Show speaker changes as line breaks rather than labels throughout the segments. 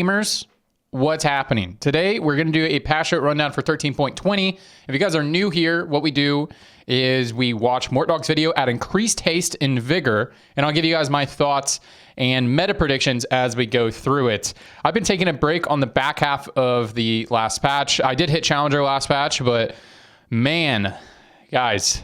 gamers, what's happening? Today, we're going to do a patch note rundown for 13.20. If you guys are new here, what we do is we watch Mortdog's video at increased haste and vigor, and I'll give you guys my thoughts and meta predictions as we go through it. I've been taking a break on the back half of the last patch. I did hit Challenger last patch, but man, guys,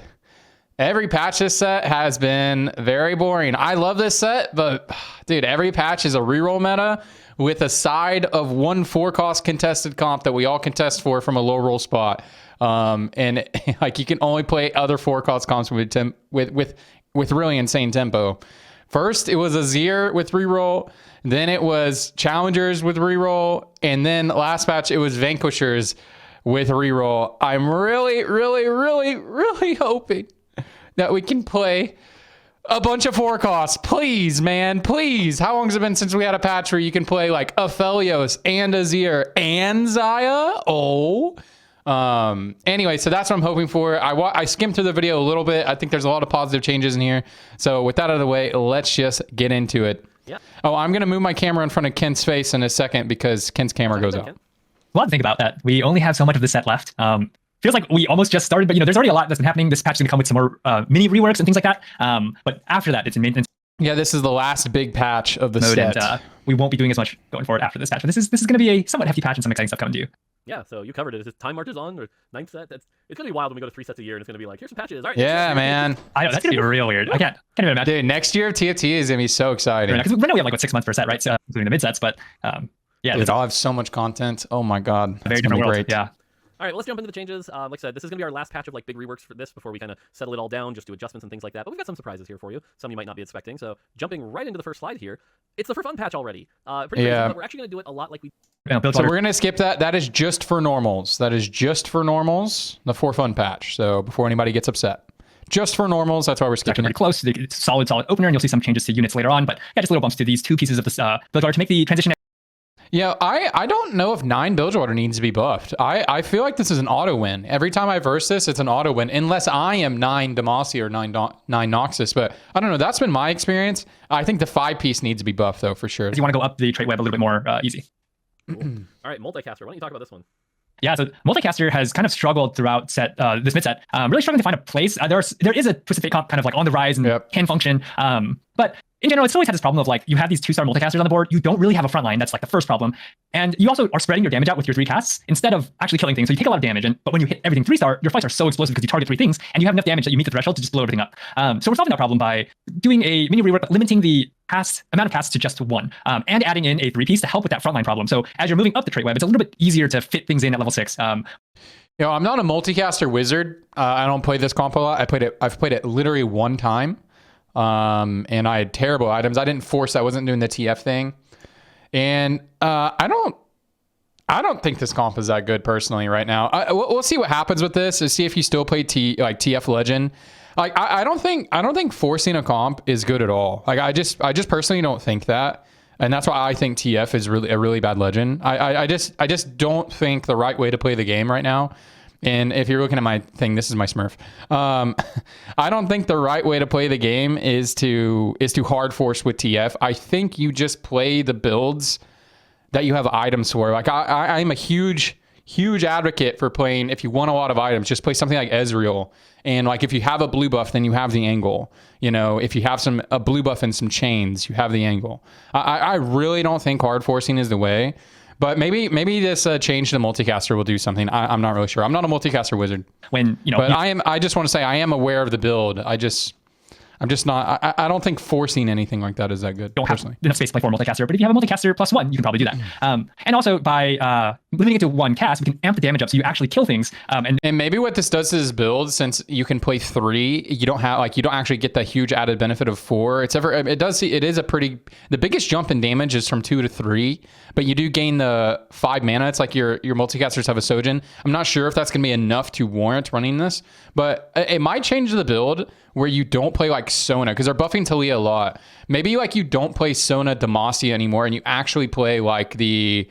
every patch this set has been very boring. I love this set, but dude, every patch is a reroll meta with a side of one 4-cost contested comp that we all contest for from a low roll spot. And like you can only play other 4-cost comps with really insane tempo. First, it was Azir with reroll. Then it was Challengers with reroll. And then last patch, it was Vanquishers with reroll. I'm really, really, really, really hoping that we can play a bunch of 4-costs. Please, man, please. How long has it been since we had a patch where you can play like Aphelios and Azir and Xayah? Oh. Anyway, so that's what I'm hoping for. I skimmed through the video a little bit. I think there's a lot of positive changes in here. So with that out of the way, let's just get into it. Yeah. Oh, I'm going to move my camera in front of Ken's face in a second because Ken's camera goes out.
Well, to think about that. We only have so much of the set left. Feels like we almost just started, but there's already a lot that's been happening. This patch is going to come with some more mini reworks and things like that. But after that, it's in maintenance.
Yeah, this is the last big patch of the set.
And, we won't be doing as much going forward after this patch. But this is going to be a somewhat hefty patch and some exciting stuff coming to you.
Yeah, so you covered it. It's time marches on, or 9th set. It's going to be wild when we go to 3 sets a year, and it's going to be like, here's some patches. All right.
Yeah, man.
I know, that's going to be real weird. I can't even imagine.
Dude, next year of TFT is going to be so exciting.
Because right now we have like 6 months per set, right? So, including the mid sets, but yeah.
Dude, I'll have so much content. Oh my God.
Very different world.
Great.
Yeah.
All right, let's jump into the changes. Like I said, this is going to be our last patch of like big reworks for this before we kind of settle it all down, just do adjustments and things like that. But we've got some surprises here for you, some you might not be expecting. So jumping right into the first slide here, it's the for fun patch already. Pretty crazy, but we're actually going to do it a lot like we.
So we're going to skip that. That is just for normals. That is just for normals, the for fun patch. So before anybody gets upset. Just for normals, that's why we're skipping it.
Pretty close. It's solid opener, and you'll see some changes to units later on. But yeah, just little bumps to these two pieces of this build art to make the transition.
Yeah, I don't know if 9 Bilgewater needs to be buffed. I feel like this is an auto win. Every time I verse this, it's an auto win, unless I am 9 Demacia or 9 Noxus. But I don't know. That's been my experience. I think the 5-piece needs to be buffed, though, for sure.
You want to go up the trait web a little bit more easy.
Cool. All right, Multicaster. Why don't you talk about this one?
Yeah, so Multicaster has kind of struggled throughout this mid set, really struggling to find a place. There is a Twisted Fate comp kind of like on the rise and can function, but in general, it's always had this problem of like you have these 2-star multicasters on the board. You don't really have a frontline. That's like the first problem. And you also are spreading your damage out with your 3 casts instead of actually killing things. So you take a lot of damage. But when you hit everything 3-star, your fights are so explosive because you target 3 things and you have enough damage that you meet the threshold to just blow everything up. So we're solving that problem by doing a mini rework, limiting the amount of casts to just 1 and adding in a 3-piece to help with that frontline problem. So as you're moving up the trait web, it's a little bit easier to fit things in at level 6. I'm
not a multicaster wizard. I don't play this comp a lot. I've played it literally 1 time. And I had terrible items. I didn't force. I wasn't doing the TF thing. And I don't think this comp is that good personally right now. We'll see what happens with this. To see if you still play TF Legend. Like I don't think forcing a comp is good at all. Like I just personally don't think that. And that's why I think TF is really a really bad legend. I just don't think the right way to play the game right now. And if you're looking at my thing, this is my Smurf. I don't think the right way to play the game is to hard force with TF. I think you just play the builds that you have items for. Like I'm a huge advocate for playing, if you want a lot of items, just play something like Ezreal. And like if you have a blue buff, then you have the angle. If you have a blue buff and some chains, you have the angle. I really don't think hard forcing is the way. But maybe this change to Multicaster will do something. I'm not really sure. I'm not a Multicaster wizard. But I just want to say I am aware of the build. I'm just not. I don't think forcing anything like that is that good.
Don't personally have enough space to play for Multicaster, but if you have a Multicaster +1, you can probably do that. And also by limiting it to 1 cast, we can amp the damage up so you actually kill things.
And maybe what this does to this build, since you can play 3, you don't actually get the huge added benefit of 4. The biggest jump in damage is from 2 to 3, but you do gain the 5 mana. It's like your Multicasters have a Sojourn. I'm not sure if that's going to be enough to warrant running this, but it might change the build where you don't play like Sona, because they're buffing Talia a lot. Maybe like you don't play Sona Demacia anymore and you actually play like the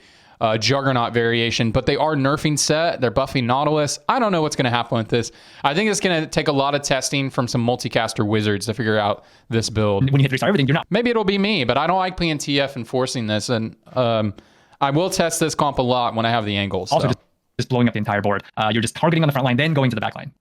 Juggernaut variation, but they are nerfing Set. They're buffing Nautilus. I don't know what's going to happen with this. I think it's going to take a lot of testing from some Multicaster wizards to figure out this build.
When you hit 3-star everything, you're not.
Maybe it'll be me, but I don't like playing TF and forcing this. And I will test this comp a lot when I have the angles.
Also,
so.
just blowing up the entire board. You're just targeting on the front line, then going to the back line.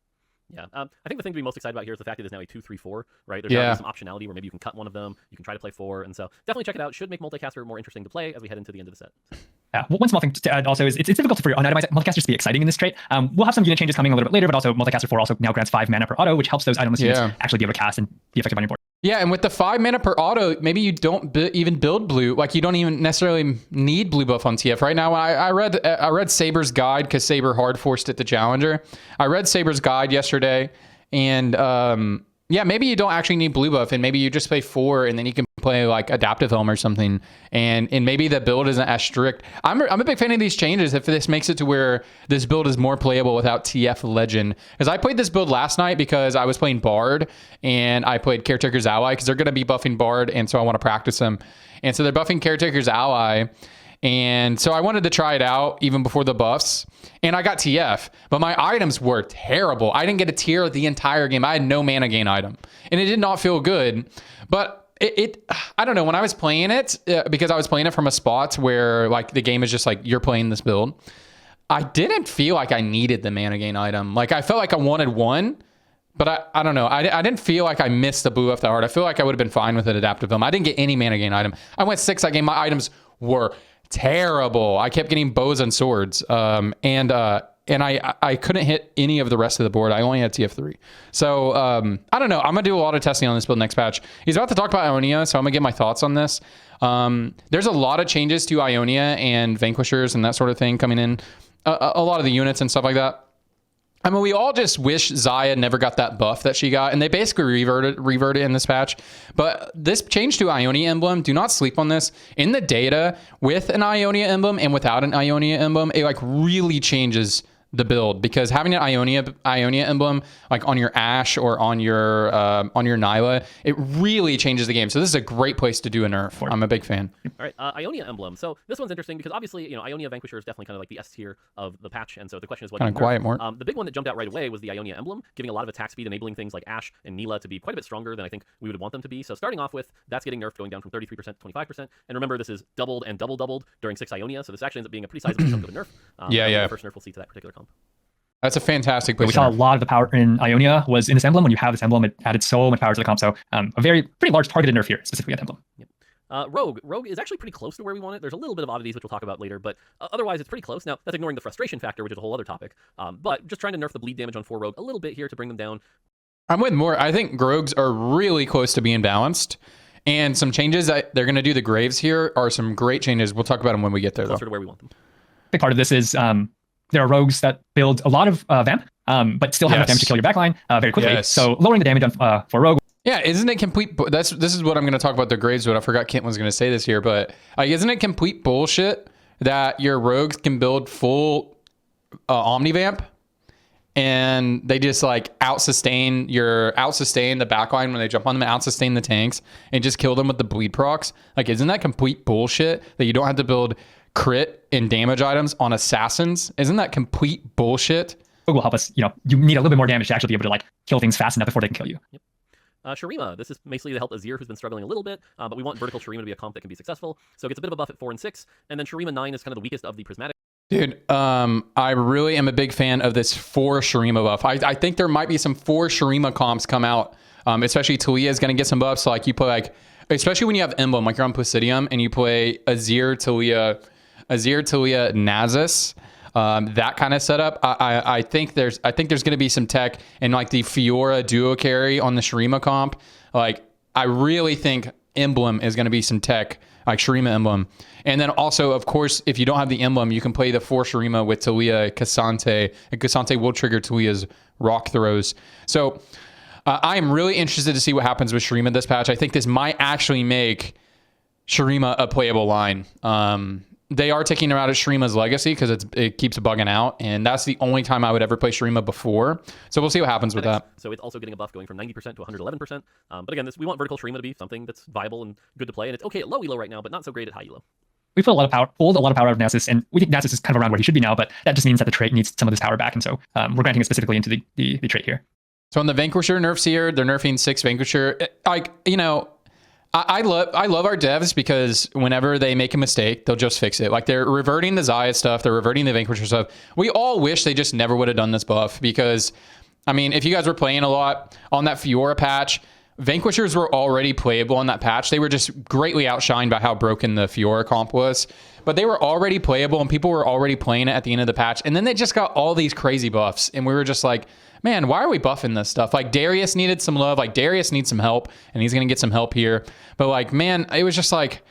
Yeah, I think the thing to be most excited about here is the fact that it's now a 2-3-4, right? There's now some optionality where maybe you can cut one of them, you can try to play 4, and so definitely check it out. Should make Multicaster more interesting to play as we head into the end of the set.
Yeah, one small thing to add also is it's difficult for your unatomized Multicasters to be exciting in this trait. We'll have some unit changes coming a little bit later, but also Multicaster 4 also now grants 5 mana per auto, which helps those itemless units actually be able to cast and be effective on your board.
Yeah, and with the 5 mana per auto, maybe you don't even build blue. Like you don't even necessarily need blue buff on TF. Right now, I read Saber's guide because Saber hard forced it to Challenger. I read Saber's guide yesterday, and yeah, maybe you don't actually need blue buff, and maybe you just play 4, and then you can play like Adaptive Helm or something, and maybe the build isn't as strict. I'm a big fan of these changes if this makes it to where this build is more playable without TF Legend. Because I played this build last night because I was playing Bard, and I played Caretaker's Ally because they're going to be buffing Bard, and so I want to practice them. And so they're buffing Caretaker's Ally, and so I wanted to try it out even before the buffs, and I got TF, but my items were terrible. I didn't get a tier the entire game. I had no mana gain item, and it did not feel good. But I don't know, when I was playing it, because I was playing it from a spot where like the game is just like, you're playing this build, I didn't feel like I needed the mana gain item. Like I felt like I wanted one, but I don't know. I didn't feel like I missed the blue up that hard. I feel like I would have been fine with an Adaptive Helm. I didn't get any mana gain item. I went 6 that game. My items were terrible. I kept getting bows and swords, and I couldn't hit any of the rest of the board. I only had TF3. So I don't know. I'm gonna do a lot of testing on this build next patch. He's about to talk about Ionia, so I'm gonna get my thoughts on this. There's a lot of changes to Ionia and Vanquishers and that sort of thing coming in. A lot of the units and stuff like that. I mean, we all just wish Xayah never got that buff that she got, and they basically reverted in this patch. But this change to Ionia emblem, do not sleep on this. In the data, with an Ionia emblem and without an Ionia emblem, it like really changes the build, because having an Ionia emblem like on your Ashe or on your Nyla, it really changes the game. So this is a great place to do a nerf. I'm a big fan.
All right, Ionia emblem. So this one's interesting because obviously, you know, Ionia Vanquisher is definitely kind of like the S tier of the patch, and so the question is what
kind of quiet more.
The big one that jumped out right away was the Ionia emblem, giving a lot of attack speed, enabling things like Ashe and Nyla to be quite a bit stronger than I think we would want them to be. So starting off with, that's getting nerfed, going down from 33% to 25%. And remember, this is doubled and doubled during 6 Ionia, so this actually ends up being a pretty sizable chunk of a nerf. The first nerf we'll see to that particular comp.
That's a fantastic place.
We saw a lot of the power in Ionia was in this emblem. When you have this emblem, it added so much power to the comp. So a pretty large targeted nerf here, specifically at emblem.
Yep. Rogue is actually pretty close to where we want it. There's a little bit of oddities, which we'll talk about later, but otherwise it's pretty close. Now, that's ignoring the frustration factor, which is a whole other topic. But just trying to nerf the bleed damage on 4 Rogue a little bit here to bring them down.
I'm with more. I think Rogues are really close to being balanced. And some changes that they're going to do, the Graves here, are some great changes. We'll talk about them when we get there,
closer to where we want them.
Big part of this is there are rogues that build a lot of Vamp, but still have enough damage to kill your backline very quickly. So lowering the damage on, for Rogue.
Yeah, isn't it complete? This is what I'm going to talk about the Graves, but I forgot Kent was going to say this here. But isn't it complete bullshit that your rogues can build full Omnivamp and they just like out-sustain the backline when they jump on them, out-sustain the tanks, and just kill them with the bleed procs? Like, isn't that complete bullshit that you don't have to build crit and damage items on assassins? Isn't that complete bullshit?
Rogue will help us. You know, you need a little bit more damage to actually be able to like kill things fast enough before they can kill you.
Yep. Shurima, this is basically to help Azir, who's been struggling a little bit, but we want vertical Shurima to be a comp that can be successful. So it gets a bit of a buff at 4 and 6, and then Shurima 9 is kind of the weakest of the prismatic.
Dude, I really am a big fan of this 4 Shurima buff. I think there might be some 4 Shurima comps come out, especially Talia is going to get some buffs. So like you play like, especially when you have Emblem, like you're on Placidium and you play Azir, Talia, Nasus. That kind of setup, I think there's going to be some tech in like the Fiora duo carry on the Shurima comp. Like I really think Emblem is going to be some tech, like Shurima Emblem. And then also, of course, if you don't have the Emblem, you can play the 4 Shurima with Talia, Cassante, and Cassante will trigger Talia's rock throws. So I am really interested to see what happens with Shurima this patch. I think this might actually make Shurima a playable line. They are taking her out of Shurima's legacy because it keeps bugging out, and that's the only time I would ever play Shurima before. So we'll see what happens with that.
So it's also getting a buff going from 90% to 111%. But again, we want vertical Shurima to be something that's viable and good to play, and it's okay at low elo right now, but not so great at high elo.
We pulled a lot of power out of Nasus, and we think Nasus is kind of around where he should be now, but that just means that the trait needs some of this power back, and so we're granting it specifically into the trait here.
So on the Vanquisher nerfs here, they're nerfing 6 Vanquisher. I love our devs because whenever they make a mistake, they'll just fix it. Like they're reverting the Xayah stuff, they're reverting the Vanquisher stuff. We all wish they just never would have done this buff because, I mean, if you guys were playing a lot on that Fiora patch, Vanquishers were already playable on that patch. They were just greatly outshined by how broken the Fiora comp was. But they were already playable and people were already playing it at the end of the patch. And then they just got all these crazy buffs. And we were just like, man, why are we buffing this stuff? Like Darius needed some love. Like Darius needs some help and he's going to get some help here. But like, man, it was just like,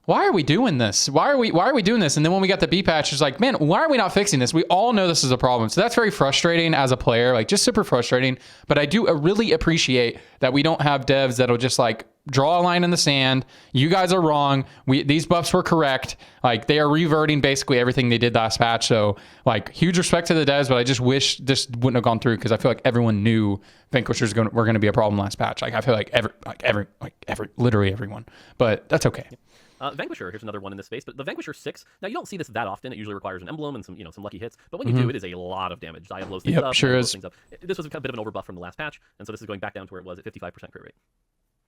why are we doing this? Why are we doing this? And then when we got the B patch, it's like, man, why are we not fixing this? We all know this is a problem. So that's very frustrating as a player, like just super frustrating. But I do really appreciate that we don't have devs that'll just like draw a line in the sand. You guys are wrong. These buffs were correct. Like they are reverting basically everything they did last patch. So like huge respect to the devs, but I just wish this wouldn't have gone through because I feel like everyone knew Vanquishers were going to be a problem last patch. Like I feel like literally everyone, but that's okay.
Vanquisher, here's another one in this space, but the Vanquisher 6, now you don't see this that often. It usually requires an emblem and some, some lucky hits, but when you do, it is a lot of damage. Xayah blows things up.
Sure is.
Things up. This was a bit of an overbuff from the last patch, and so this is going back down to where it was at 55% crit rate.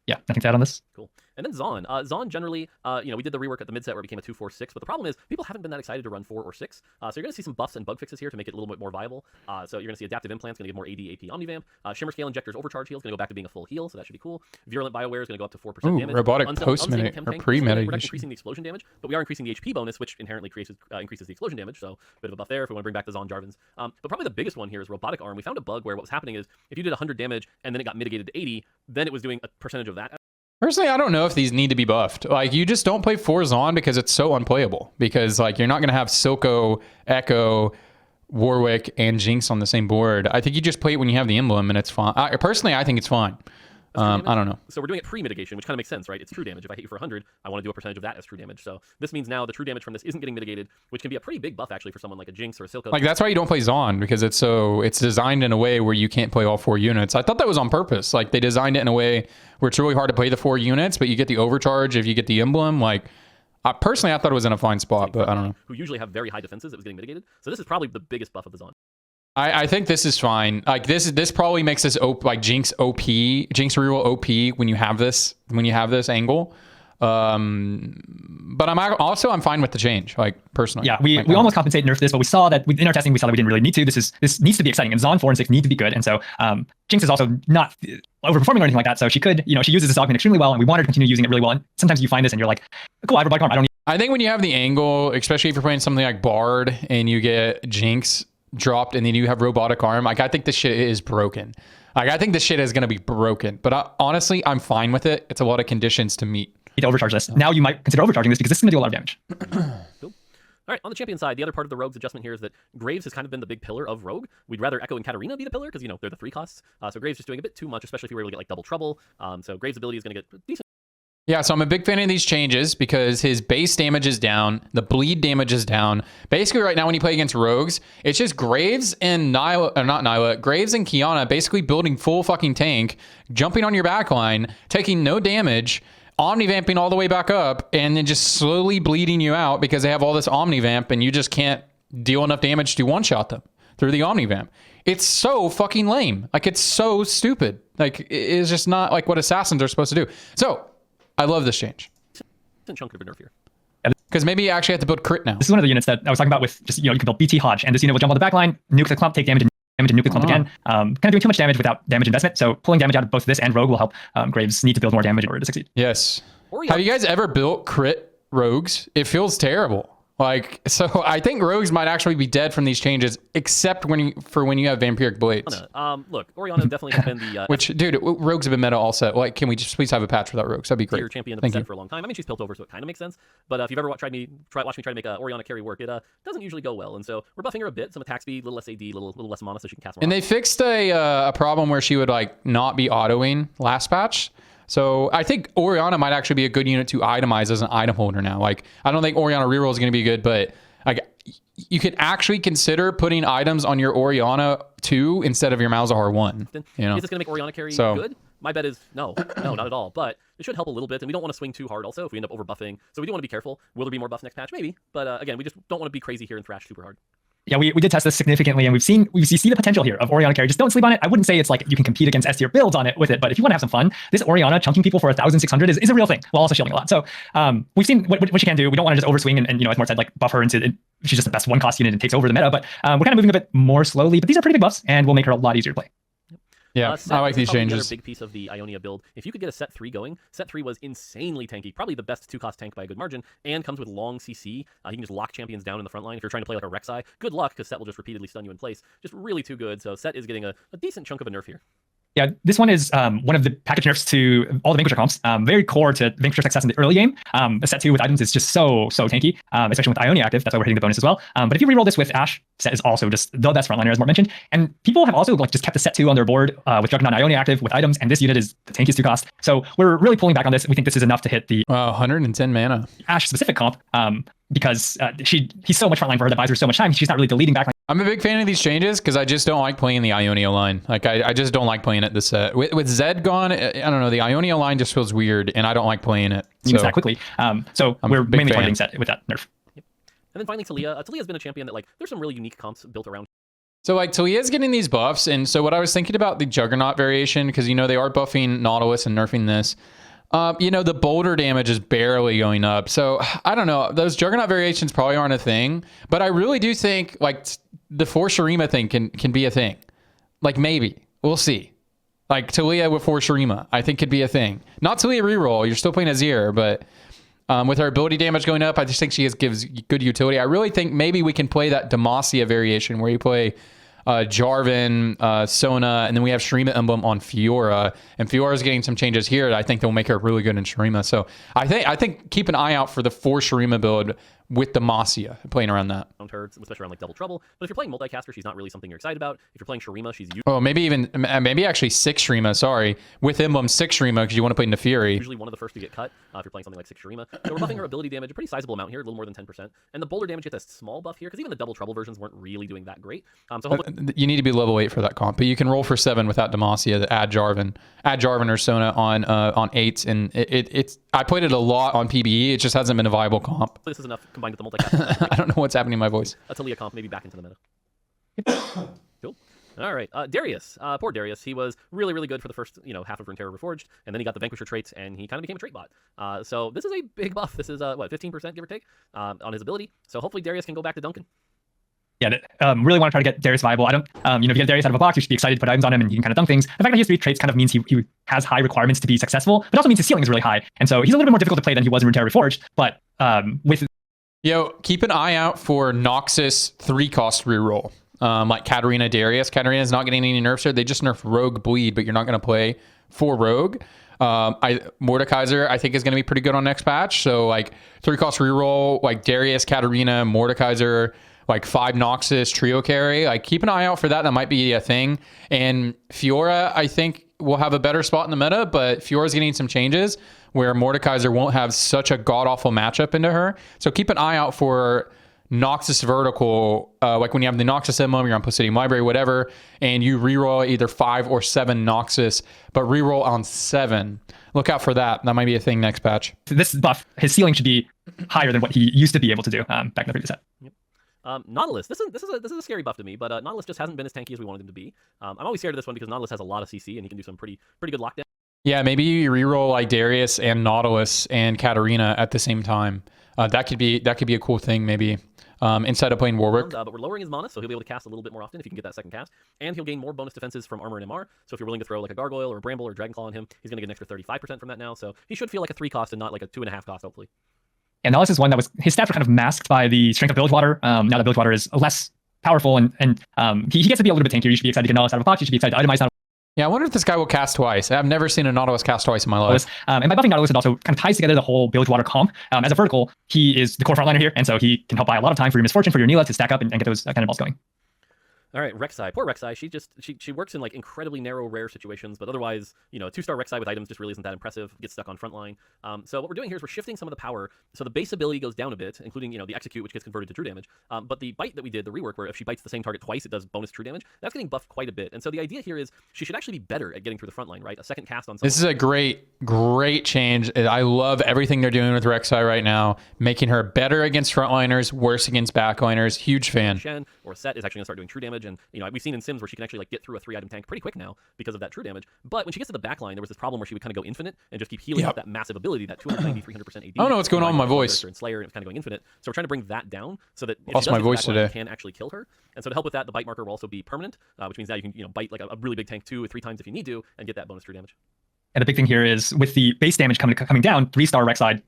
Yeah, nothing to add on this.
Cool. And then Zaun. Zaun generally, we did the rework at the mid-set where it became a 2-4-6, but the problem is people haven't been that excited to run 4 or 6. So you're going to see some buffs and bug fixes here to make it a little bit more viable. So you're going to see Adaptive Implants going to give more AD, AP, Omnivamp. Shimmer Scale Injector's Overcharge Heal is going to go back to being a full heal, so that should be cool. Virulent Bioware is going to go up to 4% damage.
Robotic post-minute or pre-minute.
We're not increasing the explosion damage, but we are increasing the HP bonus, which inherently increases the explosion damage, so a bit of a buff there if we want to bring back the Zaun Jarvans. But probably the biggest one here is Robotic Arm. We found a bug where what was happening is if you did 100 damage and then it got mitigated to 80, then it was doing a percentage of that.
Personally, I don't know if these need to be buffed. Like, you just don't play 4 Zaun because it's so unplayable. Because, like, you're not going to have Silco, Echo, Warwick, and Jinx on the same board. I think you just play it when you have the emblem, and it's fine. Personally, I think it's fine. I don't know.
So we're doing it pre-mitigation, which kind of makes sense, right? It's true damage. If I hit you for 100, I want to do a percentage of that as true damage. So this means now the true damage from this isn't getting mitigated, which can be a pretty big buff, actually, for someone like a Jinx or a Silco.
Like, that's why you don't play Zaun, because it's designed in a way where you can't play all 4 units. I thought that was on purpose. Like, they designed it in a way where it's really hard to play the 4 units, but you get the overcharge if you get the emblem. Like, personally, I thought it was in a fine spot, but I don't know.
Who usually have very high defenses, it was getting mitigated. So this is probably the biggest buff of the Zaun.
I think this is fine. Like this probably makes this like Jinx OP, Jinx reroll OP when you have this angle. But I'm fine with the change, like personally.
Yeah, we almost compensate nerf this, but we saw that in our testing we didn't really need to. This needs to be exciting, and Zaun 4 and 6 need to be good. And so Jinx is also not overperforming or anything like that. So she could, she uses this augment extremely well, and we want her to continue using it really well. And sometimes you find this and you're like, cool, I have a Robotic Arm. I don't need.
I think when you have the angle, especially if you're playing something like Bard and you get Jinx dropped and then you have Robotic Arm, like I think this shit is broken. Like I think this shit is going to be broken, but honestly I'm fine with it. It's a lot of conditions to meet.
You need to overcharge this. Now you might consider overcharging this because this is going to do a lot of damage.
Cool. All right, on the champion side, the other part of the Rogues adjustment here is that Graves has kind of been the big pillar of Rogue. We'd rather Echo and Katarina be the pillar because, they're the 3 costs. So Graves is doing a bit too much, especially if you were able to get like double trouble. So Graves' ability is going to get decent.
Yeah, so I'm a big fan of these changes because his base damage is down, the bleed damage is down. Basically, right now when you play against Rogues, it's just Graves and Graves and Kiana basically building full fucking tank, jumping on your backline, taking no damage, omnivamping all the way back up, and then just slowly bleeding you out because they have all this omnivamp and you just can't deal enough damage to one-shot them through the omnivamp. It's so fucking lame. Like, it's so stupid. Like, it's just not like what assassins are supposed to do. So, I love this change.
Chunk of a nerf here.
Because maybe you actually have to build crit now.
This is one of the units that I was talking about with just, you can build BT Hodge, and this unit will jump on the backline, nuke the clump, take damage, and nuke the clump again. Kind of doing too much damage without damage investment, so pulling damage out of both this and Rogue will help Graves need to build more damage in order to succeed.
Yes. Have you guys ever built crit Rogues? It feels terrible. Like, so I think Rogues might actually be dead from these changes, except when you have Vampiric Blades.
Look, Orianna definitely has been the...
Which, dude, Rogues have been meta all set. Like, can we just please have a patch without Rogues? That'd be great.
Your champion of the set for a long time. I mean, she's built over, so it kind of makes sense. But if you've ever watched me try to make Orianna carry work, it doesn't usually go well. And so we're buffing her a bit, some attack speed, little SAD, little less mana, so she can cast more.
And they fixed a problem where she would, like, not be autoing last patch. So I think Orianna might actually be a good unit to itemize as an item holder now. Like, I don't think Orianna reroll is going to be good, but like you could actually consider putting items on your Orianna 2 instead of your Malzahar 1.
Is this going to make Orianna carry good? My bet is no, not at all. But it should help a little bit, and we don't want to swing too hard also if we end up overbuffing. So we do want to be careful. Will there be more buffs next patch? Maybe. But again, we just don't want to be crazy here and thrash super hard.
Yeah, we did test this significantly, and we see the potential here of Orianna carry. Just don't sleep on it. I wouldn't say it's like you can compete against S tier builds on it with it, but if you want to have some fun, this Orianna chunking people for 1,600 is a real thing, while also shielding a lot. So we've seen what she can do. We don't want to just overswing and as Mort said, like buff her into she's just the best one cost unit and takes over the meta. But we're kind of moving a bit more slowly. But these are pretty big buffs, and will make her a lot easier to play.
Yeah, I like these changes.
Another big piece of the Ionia build. If you could get a set 3 going, set 3 was insanely tanky, probably the best 2-cost tank by a good margin, and comes with long CC. You can just lock champions down in the front line. If you're trying to play like a Rek'Sai, good luck, because set will just repeatedly stun you in place. Just really too good, so set is getting a decent chunk of a nerf here.
Yeah, this one is one of the package nerfs to all the Vanquisher comps. Very core to Vanquisher success in the early game. Set 2 with items is just so tanky, especially with Ionia active. That's why we're hitting the bonus as well. But if you reroll this with Ashe, set is also just the best frontliner, as Mort mentioned. And people have also like just kept the set 2 on their board with Juggernaut and Ionia active with items, and this unit is the tankiest 2 cost. So we're really pulling back on this. We think this is enough to hit the
110 mana
Ashe specific comp because he's so much frontline for her that buys her so much time. She's not really deleting back.
I'm a big fan of these changes because I just don't like playing the Ionia line. Like I just don't like playing it this set. With Zed gone, I don't know, the Ionia line just feels weird and I don't like playing it.
You miss that quickly. So we're mainly targeting set with that nerf.
Yep. And then finally Talia. Talia's been a champion that like there's some really unique comps built around.
So like Talia's getting these buffs, and so what I was thinking about the Juggernaut variation, because they are buffing Nautilus and nerfing this. The boulder damage is barely going up. So I don't know. Those Juggernaut variations probably aren't a thing, but I really do think like the 4 Shurima thing can be a thing. Like maybe. We'll see. Like Talia with 4 Shurima, I think could be a thing. Not Talia reroll. You're still playing Azir, but with her ability damage going up, I just think she gives good utility. I really think maybe we can play that Demacia variation where you play Jarvan, Sona, and then we have Shurima emblem on Fiora, and Fiora's getting some changes here that I think they'll make her really good in Shurima. So I think keep an eye out for the 4 Shurima build with Demacia, playing around that.
Her, especially around like Double Trouble. But if you're playing Multicaster, she's not really something you're excited about. If you're playing Shurima, she's
maybe actually 6 Shurima, sorry. With emblem 6 Shurima because you want to play Nefiri.
Usually one of the first to get cut if you're playing something like 6 Shurima. So we're buffing her ability damage, a pretty sizable amount here, a little more than 10%. And the boulder damage gets a small buff here because even the Double Trouble versions weren't really doing that great. So hopefully
you need to be level 8 for that comp, but you can roll for 7 without Demacia to add Jarvan or Sona on 8s, and it's I played it a lot on PBE. It just hasn't been a viable comp.
This is enough combined with the Multicaster.
I don't know what's happening in my voice.
A Talia comp maybe back into the meta. Cool. All right, Darius. Poor Darius. He was really, really good for the first, half of Runeterra Reforged, and then he got the Vanquisher traits, and he kind of became a trait bot. So this is a big buff. This is 15% give or take on his ability. So hopefully Darius can go back to Duncan.
Yeah, really want to try to get Darius viable. I don't, if you get Darius out of a box, you should be excited to put items on him and he can kind of dunk things. The fact that he has 3 traits kind of means he has high requirements to be successful, but also means his ceiling is really high. And so he's a little bit more difficult to play than he was in Runeterra Reforged, but with...
Keep an eye out for Noxus 3-cost reroll. Like Katarina Darius. Katarina is not getting any nerfs here. They just nerf Rogue Bleed, but you're not going to play for Rogue. Mordekaiser, I think, is going to be pretty good on next patch. So, like, 3-cost reroll, like Darius, Katarina, Mordekaiser, like 5 Noxus trio carry. Like, keep an eye out for that. That might be a thing. And Fiora, I think, will have a better spot in the meta, but Fiora's getting some changes where Mordekaiser won't have such a god-awful matchup into her. So keep an eye out for Noxus vertical, like when you have the Noxus emblem, you're on Placidium Library, whatever, and you reroll either 5 or 7 Noxus, but reroll on 7. Look out for that. That might be a thing next patch.
This buff, his ceiling should be higher than what he used to be able to do back in the previous set.
Yep. Nautilus, this is a scary buff to me, but Nautilus just hasn't been as tanky as we wanted him to be. I'm always scared of this one because Nautilus has a lot of CC and he can do some pretty good lockdown.
Yeah, maybe you reroll like Darius and Nautilus and Katarina at the same time. That could be a cool thing maybe. Instead of playing Warwick.
But we're lowering his mana, so he'll be able to cast a little bit more often if you can get that second cast. And he'll gain more bonus defenses from armor and MR. So if you're willing to throw like a Gargoyle or a Bramble or Dragonclaw on him, he's going to get an extra 35% from that now. So he should feel like a 3 cost and not like a 2.5 cost, hopefully.
And Nautilus is one that was, his stats were kind of masked by the strength of Bilgewater. Now that Bilgewater is less powerful and he gets to be a little bit tankier. You should be excited to get Nautilus out of a box. You should be excited to itemize Nautilus.
Yeah, I wonder if this guy will cast twice. I've never seen a Nautilus cast twice in my life.
And by buffing Nautilus, it also kind of ties together the whole Bilgewater comp. As a vertical, he is the core frontliner here, and so he can help buy a lot of time for your Misfortune, for your Neela to stack up and get those cannonballs going.
All right, Rek'Sai. Poor Rek'Sai. She works in like incredibly narrow, rare situations, but otherwise, you know, 2-star Rek'Sai with items just really isn't that impressive. Gets stuck on Frontline. So what we're doing here is we're shifting some of the power. So the base ability goes down a bit, including, you know, the execute, which gets converted to true damage. But the bite that we did, the rework, where if she bites the same target twice, it does bonus true damage. That's getting buffed quite a bit. And so the idea here is she should actually be better at getting through the front line, right? A second cast on.
This is a great change. I love everything they're doing with Rek'Sai right now, making her better against frontliners, worse against backliners. Huge fan.
Shen or Set is actually gonna start doing true damage, and you know we've seen in Sims where she can actually like get through a 3-item tank pretty quick now because of that true damage. But when she gets to the back line, there was this problem where she would kind of go infinite and just keep healing up that massive ability, that 290, 300% AD.
I don't know what's going on with my voice.
And Slayer, and it was kind of going infinite. So we're trying to bring that down so that if
Lost
she does
my
get to the
voice
back line,
today.
you can actually kill her. And so to help with that, the bite marker will also be permanent, which means that you can, you know, bite like a really big tank 2 or 3 times if you need to and get that bonus true damage.
And the big thing here is with the base damage coming down, 3-star Rek'Sai,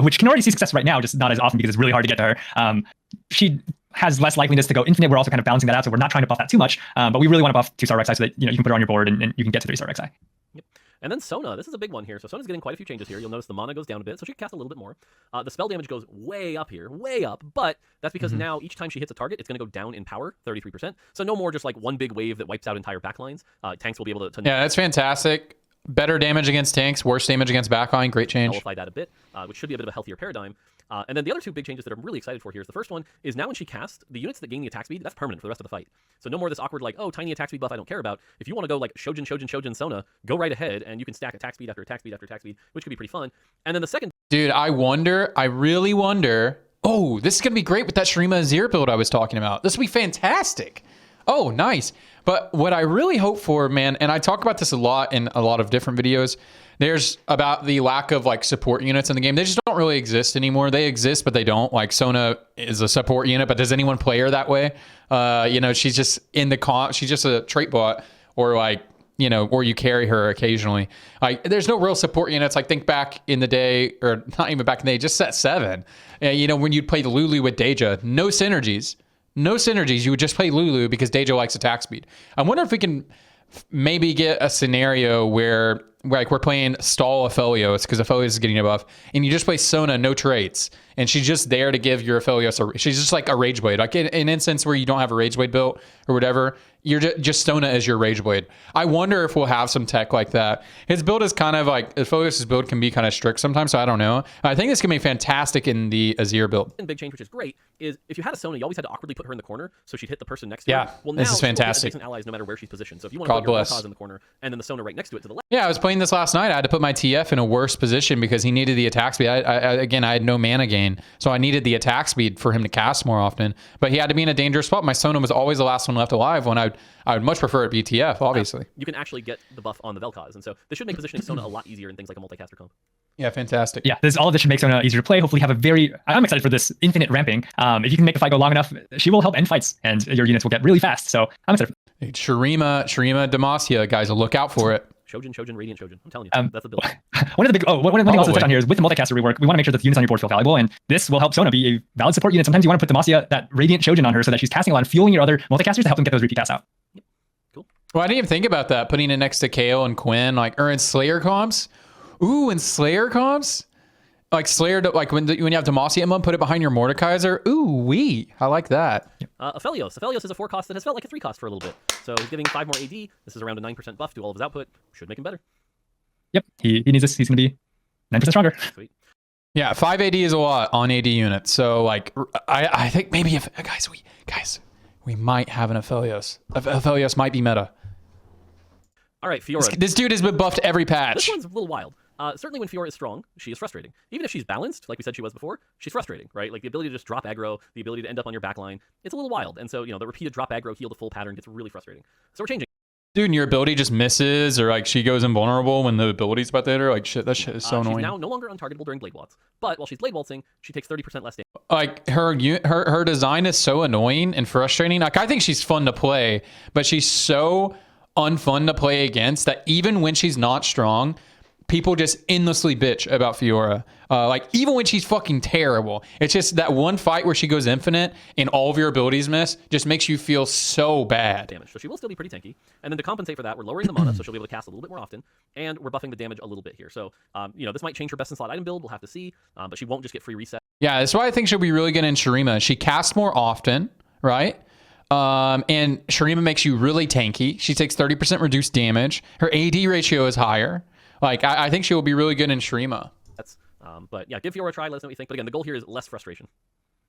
which can already see success right now, just not as often because it's really hard to get to her. She has less likeliness to go infinite. We're also kind of balancing that out, so we're not trying to buff that too much. But we really want to buff 2-star Rek'Sai so that, you know, you can put her on your board and you can get to 3-star Rek'Sai.
Yep. And then Sona, this is a big one here. So Sona's getting quite a few changes here. You'll notice the mana goes down a bit, so she can cast a little bit more. The spell damage goes way up here, way up, but that's because now each time she hits a target, it's going to go down in power, 33%. So no more just like one big wave that wipes out entire backlines. Tanks will be able to
Yeah, that's fantastic. Better damage against tanks, worse damage against backline. Great change.
nullify that a bit, which should be a bit of a healthier paradigm. And then the other 2 big changes that I'm really excited for here is the first one is now when she casts, the units that gain the attack speed, that's permanent for the rest of the fight. So no more this awkward like, oh, tiny attack speed buff I don't care about. If you want to go like Shojin, Sona, go right ahead and you can stack attack speed after attack speed after attack speed, which could be pretty fun. And then the second...
Dude, I really wonder... Oh, this is going to be great with that Shurima Azir build I was talking about. This will be fantastic. Oh, nice. But what I really hope for, man, and I talk about this a lot in a lot of different videos, there's about the lack of like support units in the game. They just don't really exist anymore. They exist, but they don't. Like Sona is a support unit, but does anyone play her that way? You know, she's just in the comp. She's just a trait bot, or like, you know, or you carry her occasionally. Like, there's no real support units. Like, think back in the day, or not even back in the day, just set 7. You know, when you'd play the Lulu with Deja, no synergies. No synergies. You would just play Lulu because Deja likes attack speed. I wonder if we can maybe get a scenario where like we're playing stall Aphelios because Aphelios is getting a buff, and you just play Sona, no traits, and she's just there to give your Aphelios she's just like a Rage Blade. Like in an instance where you don't have a Rage Blade built or whatever, you're just Sona as your Rage Blade. I wonder if we'll have some tech like that. His build is kind of like, Aphelios' build can be kind of strict sometimes, so I don't know. I think this can be fantastic in the Azir build.
And big change, which is great, is if you had a Sona, you always had to awkwardly put her in the corner so she'd hit the person next to her. Well, now
this is fantastic.
Allies no matter where she's positioned. So if you want to put your Vel'Koz in the corner and then the Sona right next to it to the left.
Yeah, I was playing this last night. I had to put my TF in a worse position because he needed the attack speed. Again, I had no mana gain, so I needed the attack speed for him to cast more often. But he had to be in a dangerous spot. My Sona was always the last one left alive when I would much prefer it be TF, obviously.
You can actually get the buff on the Vel'Koz, and so this should make positioning Sona a lot easier in things like a multicaster comp.
Yeah, fantastic.
Yeah, all of this should make Sona easier to play. Hopefully I'm excited for this infinite ramping. If you can make the fight go long enough, she will help end fights, and your units will get really fast. So I'm excited.
Shurima Demacia, guys, look out for it.
Shojin, Radiant Shojin. I'm telling you, that's the build.
One thing else to touch on here is with the multicaster rework, we want to make sure that the units on your board feel valuable, and this will help Sona be a valid support unit. Sometimes you want to put Demacia, that Radiant Shojin, on her so that she's casting a lot and fueling your other multicasters to help them get those repeat casts out.
Yep. Cool.
Well, I didn't even think about that, putting it next to KO and Quinn, or in Slayer comps. Ooh, in Slayer comps? Like Slayer, like when you have Demacia emblem, put it behind your Mordekaiser. Ooh, I like that.
Aphelios. Aphelios is a 4 cost that has felt like a 3 cost for a little bit. So he's getting 5 more AD. This is around a 9% buff to all of his output. Should make him better.
Yep, he needs this. He's going to be 9% stronger.
Sweet.
Yeah, 5 AD is a lot on AD units. So like, I think maybe if we might have an Aphelios. Aphelios might be meta.
All right, Fiora.
This dude has been buffed every patch.
This one's a little wild. Certainly when Fiora is strong, she is frustrating. Even if she's balanced, like we said she was before, she's frustrating, right? Like the ability to just drop aggro, the ability to end up on your backline, it's a little wild. And so, you know, the repeated drop aggro, heal to full pattern gets really frustrating. So we're changing.
Dude, and your ability just misses, or like she goes invulnerable when the ability's about to hit her. Like shit, that shit is so annoying.
She's now no longer untargetable during blade waltz, but while she's blade waltzing, she takes 30% less damage.
Like her design is so annoying and frustrating. Like I think she's fun to play, but she's so unfun to play against that even when she's not strong, people just endlessly bitch about Fiora. Like, even when she's fucking terrible, it's just that one fight where she goes infinite and all of your abilities miss just makes you feel so bad.
Damage. So she will still be pretty tanky. And then to compensate for that, we're lowering the mana, so she'll be able to cast a little bit more often. And we're buffing the damage a little bit here. So, you know, this might change her best in slot item build. We'll have to see. But she won't just get free reset.
Yeah, that's why I think she'll be really good in Shurima. She casts more often, right? And Shurima makes you really tanky. She takes 30% reduced damage. Her AD ratio is higher. Like, I think she will be really good in Shurima.
But yeah, give Fiora a try. Let us know what you think. But again, the goal here is less frustration.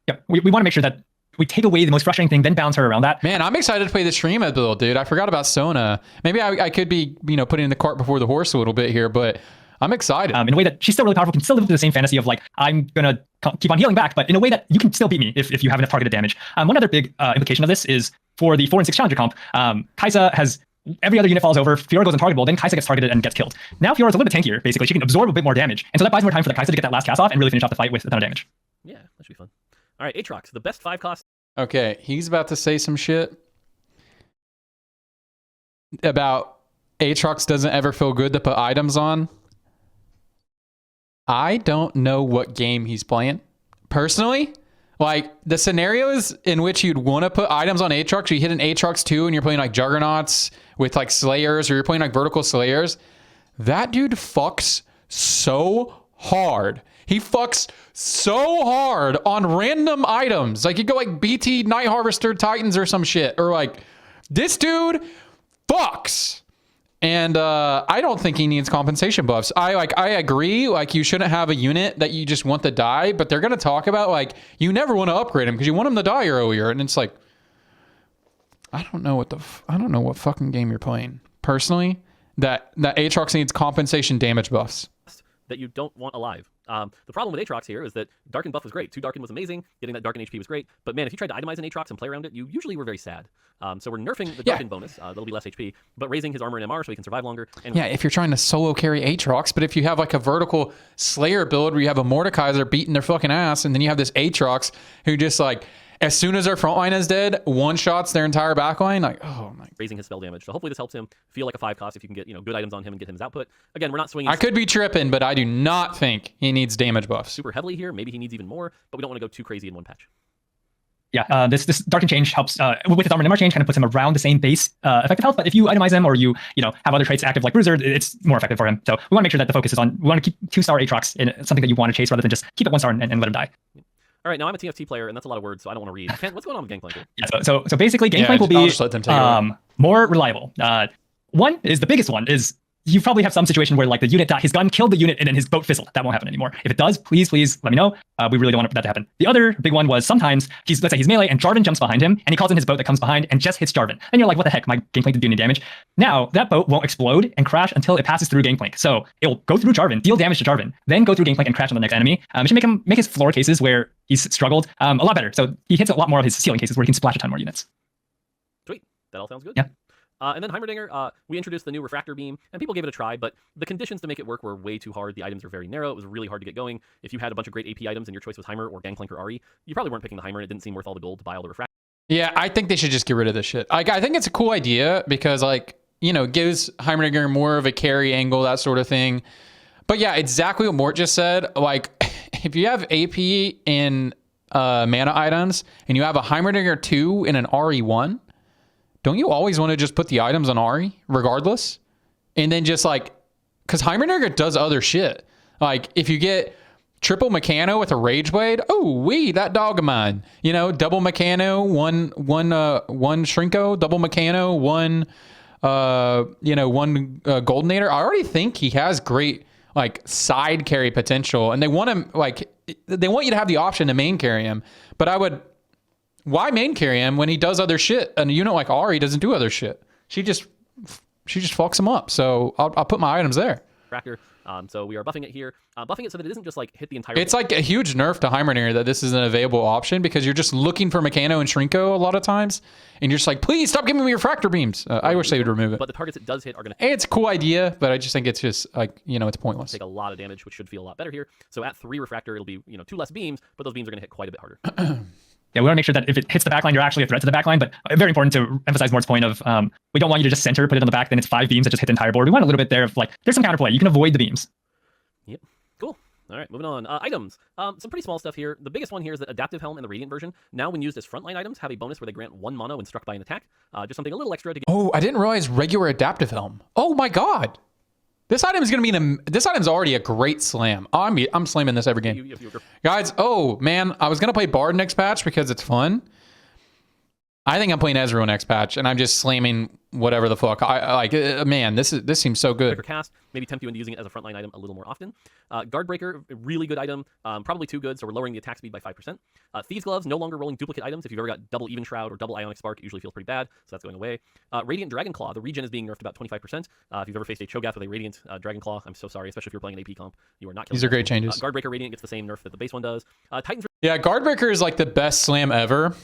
Yep. We want to make sure that we take away the most frustrating thing, then balance her around that.
Man, I'm excited to play the Shurima build, dude. I forgot about Sona. Maybe I could be, putting the cart before the horse a little bit here, but I'm excited.
In a way that she's still really powerful, can still live up to the same fantasy of like, I'm going to keep on healing back, but in a way that you can still beat me if you have enough targeted damage. One other big implication of this is for the 4 and 6 challenger comp, Kai'Sa has every other unit falls over, Fiora goes untargetable, then Kai'Sa gets targeted and gets killed. Now Fiora's a little bit tankier, basically. She can absorb a bit more damage, and so that buys more time for the Kai'Sa to get that last cast off and really finish off the fight with a ton of damage.
Yeah, that should be fun. All right, Aatrox, the best 5 cost.
Okay, he's about to say some shit about Aatrox doesn't ever feel good to put items on. I don't know what game he's playing. Personally, like the scenarios in which you'd want to put items on Aatrox, you hit an Aatrox 2 and you're playing like Juggernauts with like Slayers, or you're playing like Vertical Slayers. That dude fucks so hard. He fucks so hard on random items. Like you go like BT Night Harvester Titans or some shit. Or like this dude fucks. And I don't think he needs compensation buffs. I agree. Like you shouldn't have a unit that you just want to die, but they're gonna talk about like you never want to upgrade him because you want him to die earlier. And it's like I don't know what fucking game you're playing. Personally, that Aatrox needs compensation damage buffs
That you don't want alive. The problem with Aatrox here is that Darken buff was great. 2 Darken was amazing. Getting that Darken HP was great. But man, if you tried to itemize an Aatrox and play around it, you usually were very sad. So we're nerfing the Darken bonus. That'll be less HP, but raising his armor and MR so he can survive longer. And
yeah, if you're trying to solo carry Aatrox, but if you have like a vertical Slayer build where you have a Mordekaiser beating their fucking ass, and then you have this Aatrox who just like, as soon as their front line is dead, one-shots their entire back line. Like, oh my.
Raising his spell damage. So hopefully this helps him feel like a 5 cost if you can get good items on him and get him his output. Again, we're not swinging.
I could be tripping, but I do not think he needs damage buffs.
Super heavily here. Maybe he needs even more, but we don't want to go too crazy in one patch.
Yeah, this Darken change helps with his armor and MR change, kind of puts him around the same base effective health. But if you itemize him or you have other traits active like Bruiser, it's more effective for him. So we want to make sure that the focus is on, we want to keep 2-star Aatrox in something that you want to chase rather than just keep it 1-star and let him die.
All right, now I'm a TFT player, and that's a lot of words, so I don't want to read. Kent, what's going on with Gangplank here?
Yeah, so basically, Gangplank will be more reliable. One is the biggest one is you probably have some situation where like the unit his gun killed the unit and then his boat fizzled. That won't happen anymore. If it does, please let me know. We really don't want that to happen. The other big one was sometimes let's say he's melee and Jarvan jumps behind him and he calls in his boat that comes behind and just hits Jarvan. And you're like, what the heck? My Gangplank didn't do any damage. Now that boat won't explode and crash until it passes through Gangplank. So it will go through Jarvan, deal damage to Jarvan, then go through Gangplank and crash on the next enemy. It should make his floor cases where he's struggled a lot better. So he hits a lot more of his ceiling cases where he can splash a ton more units.
Sweet. That all sounds good.
Yeah.
And then Heimerdinger, we introduced the new Refractor Beam, and people gave it a try, but the conditions to make it work were way too hard. The items were very narrow. It was really hard to get going. If you had a bunch of great AP items and your choice was Heimer or Gangplank or Ahri, you probably weren't picking the Heimer, and it didn't seem worth all the gold to buy all the Refractor.
Yeah, I think they should just get rid of this shit. I think it's a cool idea because, like, it gives Heimerdinger more of a carry angle, that sort of thing. But yeah, exactly what Mort just said. Like, if you have AP in mana items and you have a Heimerdinger 2 and an RE1, don't you always want to just put the items on Ahri regardless? And then just like, because Heimerdinger does other shit. Like if you get triple Meccano with a Rage Blade, that dog of mine. Double Meccano, one Shrinko, double Meccano, one Goldenator. I already think he has great like side carry potential, and they want him they want you to have the option to main carry him. But why main carry him when he does other shit? And a unit like Ahri doesn't do other shit. She just fucks him up. So I'll put my items there.
Tracker. So we are buffing it here. Buffing it so that it isn't just like hit the entire.
It's like a huge nerf to Heimerdinger that this is an available option because you're just looking for Meccano and Shrinko a lot of times, and you're just like, please stop giving me refractor beams. I wish they would remove it.
But the targets it does hit are gonna.
It's a cool idea, but I just think it's just like it's pointless.
Take a lot of damage, which should feel a lot better here. So at 3 refractor, it'll be 2 less beams, but those beams are gonna hit quite a bit harder.
Yeah, we want to make sure that if it hits the backline, you're actually a threat to the backline. But very important to emphasize Mort's point of we don't want you to just center, put it on the back, then it's 5 beams that just hit the entire board. We want a little bit there of like, there's some counterplay. You can avoid the beams.
Yep. Cool. All right, moving on. Items. Some pretty small stuff here. The biggest one here is that Adaptive Helm and the Radiant version, now when used as frontline items, have a bonus where they grant 1 mono when struck by an attack. Just something a little extra to get.
Oh, I didn't realize regular Adaptive Helm. Oh my god. This item is going to be this item's already a great slam. I'm slamming this every game. Guys, oh man, I was going to play Bard next patch because it's fun. I think I'm playing Ezreal next patch, and I'm just slamming whatever the fuck. I like, man, this seems so good.
Cast, maybe tempt you into using it as a frontline item a little more often. Guard Breaker, really good item, probably too good, so we're lowering the attack speed by 5%. Thieves Gloves, no longer rolling duplicate items. If you've ever got double Even Shroud or double Ionic Spark, it usually feels pretty bad, so that's going away. Radiant Dragon Claw, the regen is being nerfed about 25%. If you've ever faced a Cho'Gath with a Radiant Dragon Claw, I'm so sorry, especially if you're playing an AP comp, you are not killing.
These are great changes.
Guard Breaker Radiant gets the same nerf that the base one does. Titans.
Yeah, Guard Breaker is like the best slam ever.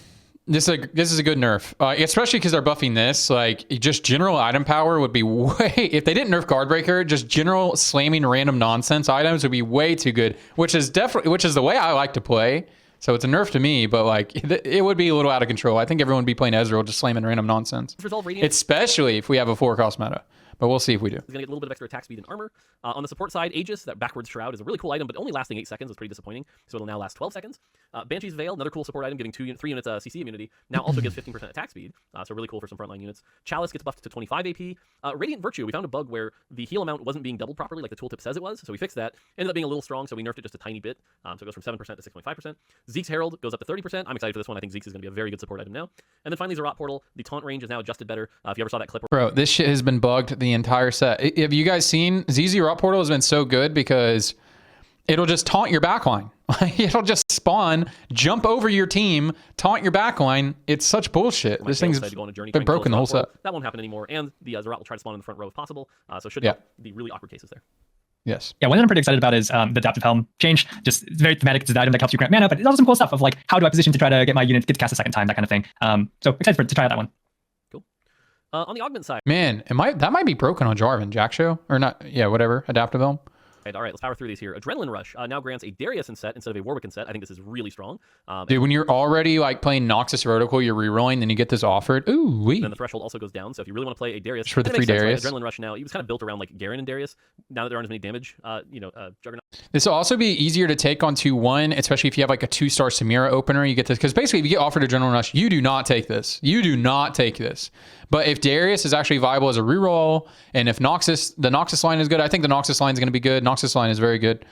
This is a good nerf, especially because they're buffing this. Like, just general item power would be way... If they didn't nerf Guardbreaker, just general slamming random nonsense items would be way too good, which is the way I like to play. So it's a nerf to me, but like it would be a little out of control. I think everyone would be playing Ezreal, just slamming random nonsense. Especially if we have a 4-cost meta. But we'll see if we do.
He's going to get a little bit of extra attack speed and armor. On the support side, Aegis, that backwards shroud, is a really cool item, but only lasting 8 seconds. It's pretty disappointing, so it'll now last 12 seconds. Banshee's Veil, another cool support item, giving 3 units CC immunity, now also gives 15% attack speed, so really cool for some frontline units. Chalice gets buffed to 25 AP. Radiant Virtue, we found a bug where the heal amount wasn't being doubled properly like the tooltip says it was, so we fixed that. Ended up being a little strong, so we nerfed it just a tiny bit, so it goes from 7% to 6.5%. Zeke's Herald goes up to 30%. I'm excited for this one. I think Zeke's is going to be a very good support item now. And then finally, Zerat Portal. The taunt range is now adjusted better. If you ever saw that clip...
Bro, this shit has been bugged the entire set. Have you guys seen ZZ Rot Portal has been so good because it'll just taunt your backline. It'll just spawn, jump over your team, taunt your backline. It's such bullshit. This thing's been broken the whole set.
That won't happen anymore. And the Zerat will try to spawn in the front row if possible. So should help the really awkward cases there.
Yes.
Yeah, one that I'm pretty excited about is the Adaptive Helm change. Just it's very thematic. It's an item that helps you grant mana, but it's also some cool stuff of like how do I position to try to get my unit to cast a second time, that kind of thing. So excited to try out that one.
On the Augment side,
man, that might be broken on Jarvan, Jack Show, or not? Yeah, whatever. Adaptive Helm.
All right, let's power through these here. Adrenaline Rush now grants a Darius set instead of a Warwick set. I think this is really strong.
Dude, when you're already like playing Noxus Vertical, you're rerolling, then you get this offered. Ooh, wee.
And then the threshold also goes down. So if you really want to play a Darius,
for the free Darius,
right? Adrenaline Rush now, it was kind of built around like Garen and Darius. Now that there aren't as many damage, Juggernaut.
This will also be easier to take on 2-1, especially if you have like a 2-star Samira opener. You get this because basically, if you get offered Adrenaline Rush, you do not take this. You do not take this. But if Darius is actually viable as a reroll, and if the Noxus line is good, I think the Noxus line is going to be good. Noxus line is very good.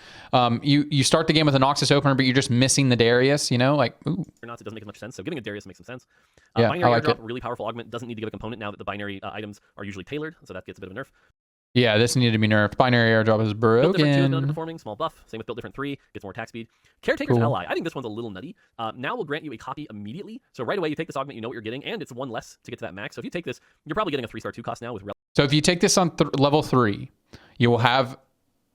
You start the game with a Noxus opener, but you're just missing the Darius, you know? Like, ooh.
Or not, it doesn't make as much sense. So getting a Darius makes some sense.
Yeah,
binary
I like
airdrop,
it.
really powerful augment. Doesn't need to give a component now that the binary items are usually tailored, so that gets a bit of a nerf.
Yeah, this needed to be nerfed. Binary airdrop is
Build Different 2 is
broken.
underperforming, small buff. Same with Build Different 3, gets more attack speed. Caretaker's Ally, I think this one's a little nutty. Now we'll grant you a copy immediately. So right away, you take this augment, you know what you're getting, and it's 1 less to get to that max. So if you take this, you're probably getting a 3-star 2 cost now with...
So if you take this on level 3, you will have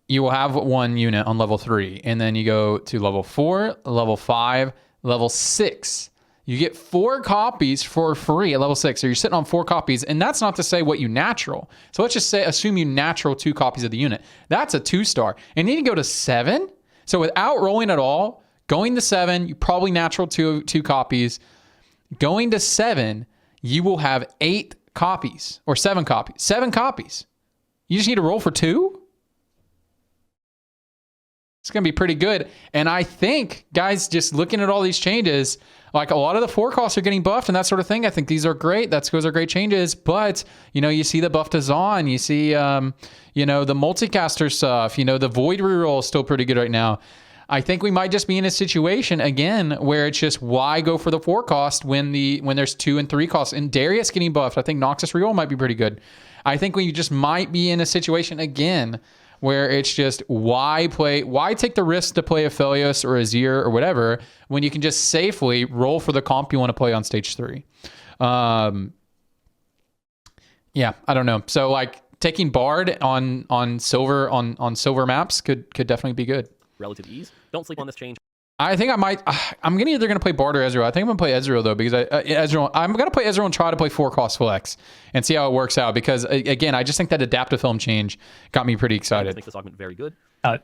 1 unit on level 3, and then you go to level 4, level 5, level 6. You get 4 copies for free at level 6. So you're sitting on 4 copies, and that's not to say what you natural. So let's just assume you natural 2 copies of the unit. That's a 2-star. And then you go to 7. So without rolling at all, going to 7, you probably natural 2 copies. Going to 7, you will have 8 copies or 7 copies. 7 copies. You just need to roll for 2? It's going to be pretty good. And I think, guys, just looking at all these changes, like a lot of the 4 costs are getting buffed and that sort of thing. I think these are great. Those are great changes. But, you see the buff to Zaun. You see, the Multicaster stuff. The Void reroll is still pretty good right now. I think we might just be in a situation, again, where it's just why go for the 4 cost when there's 2 and 3 costs. And Darius getting buffed. I think Noxus reroll might be pretty good. I think we just might be in a situation, again, where it's just why take the risk to play a Aphelios or a Azir or whatever when you can just safely roll for the comp you want to play on stage 3. Yeah, I don't know. So like taking Bard on silver maps could definitely be good.
Relative ease. Don't sleep on this change.
I think I'm either going to play Bard or Ezreal. I think I'm going to play Ezreal, though, because I'm going to play Ezreal and try to play 4-cost flex and see how it works out. Because, again, I just think that Adaptive Film change got me pretty excited.
Makes this augment very good.
One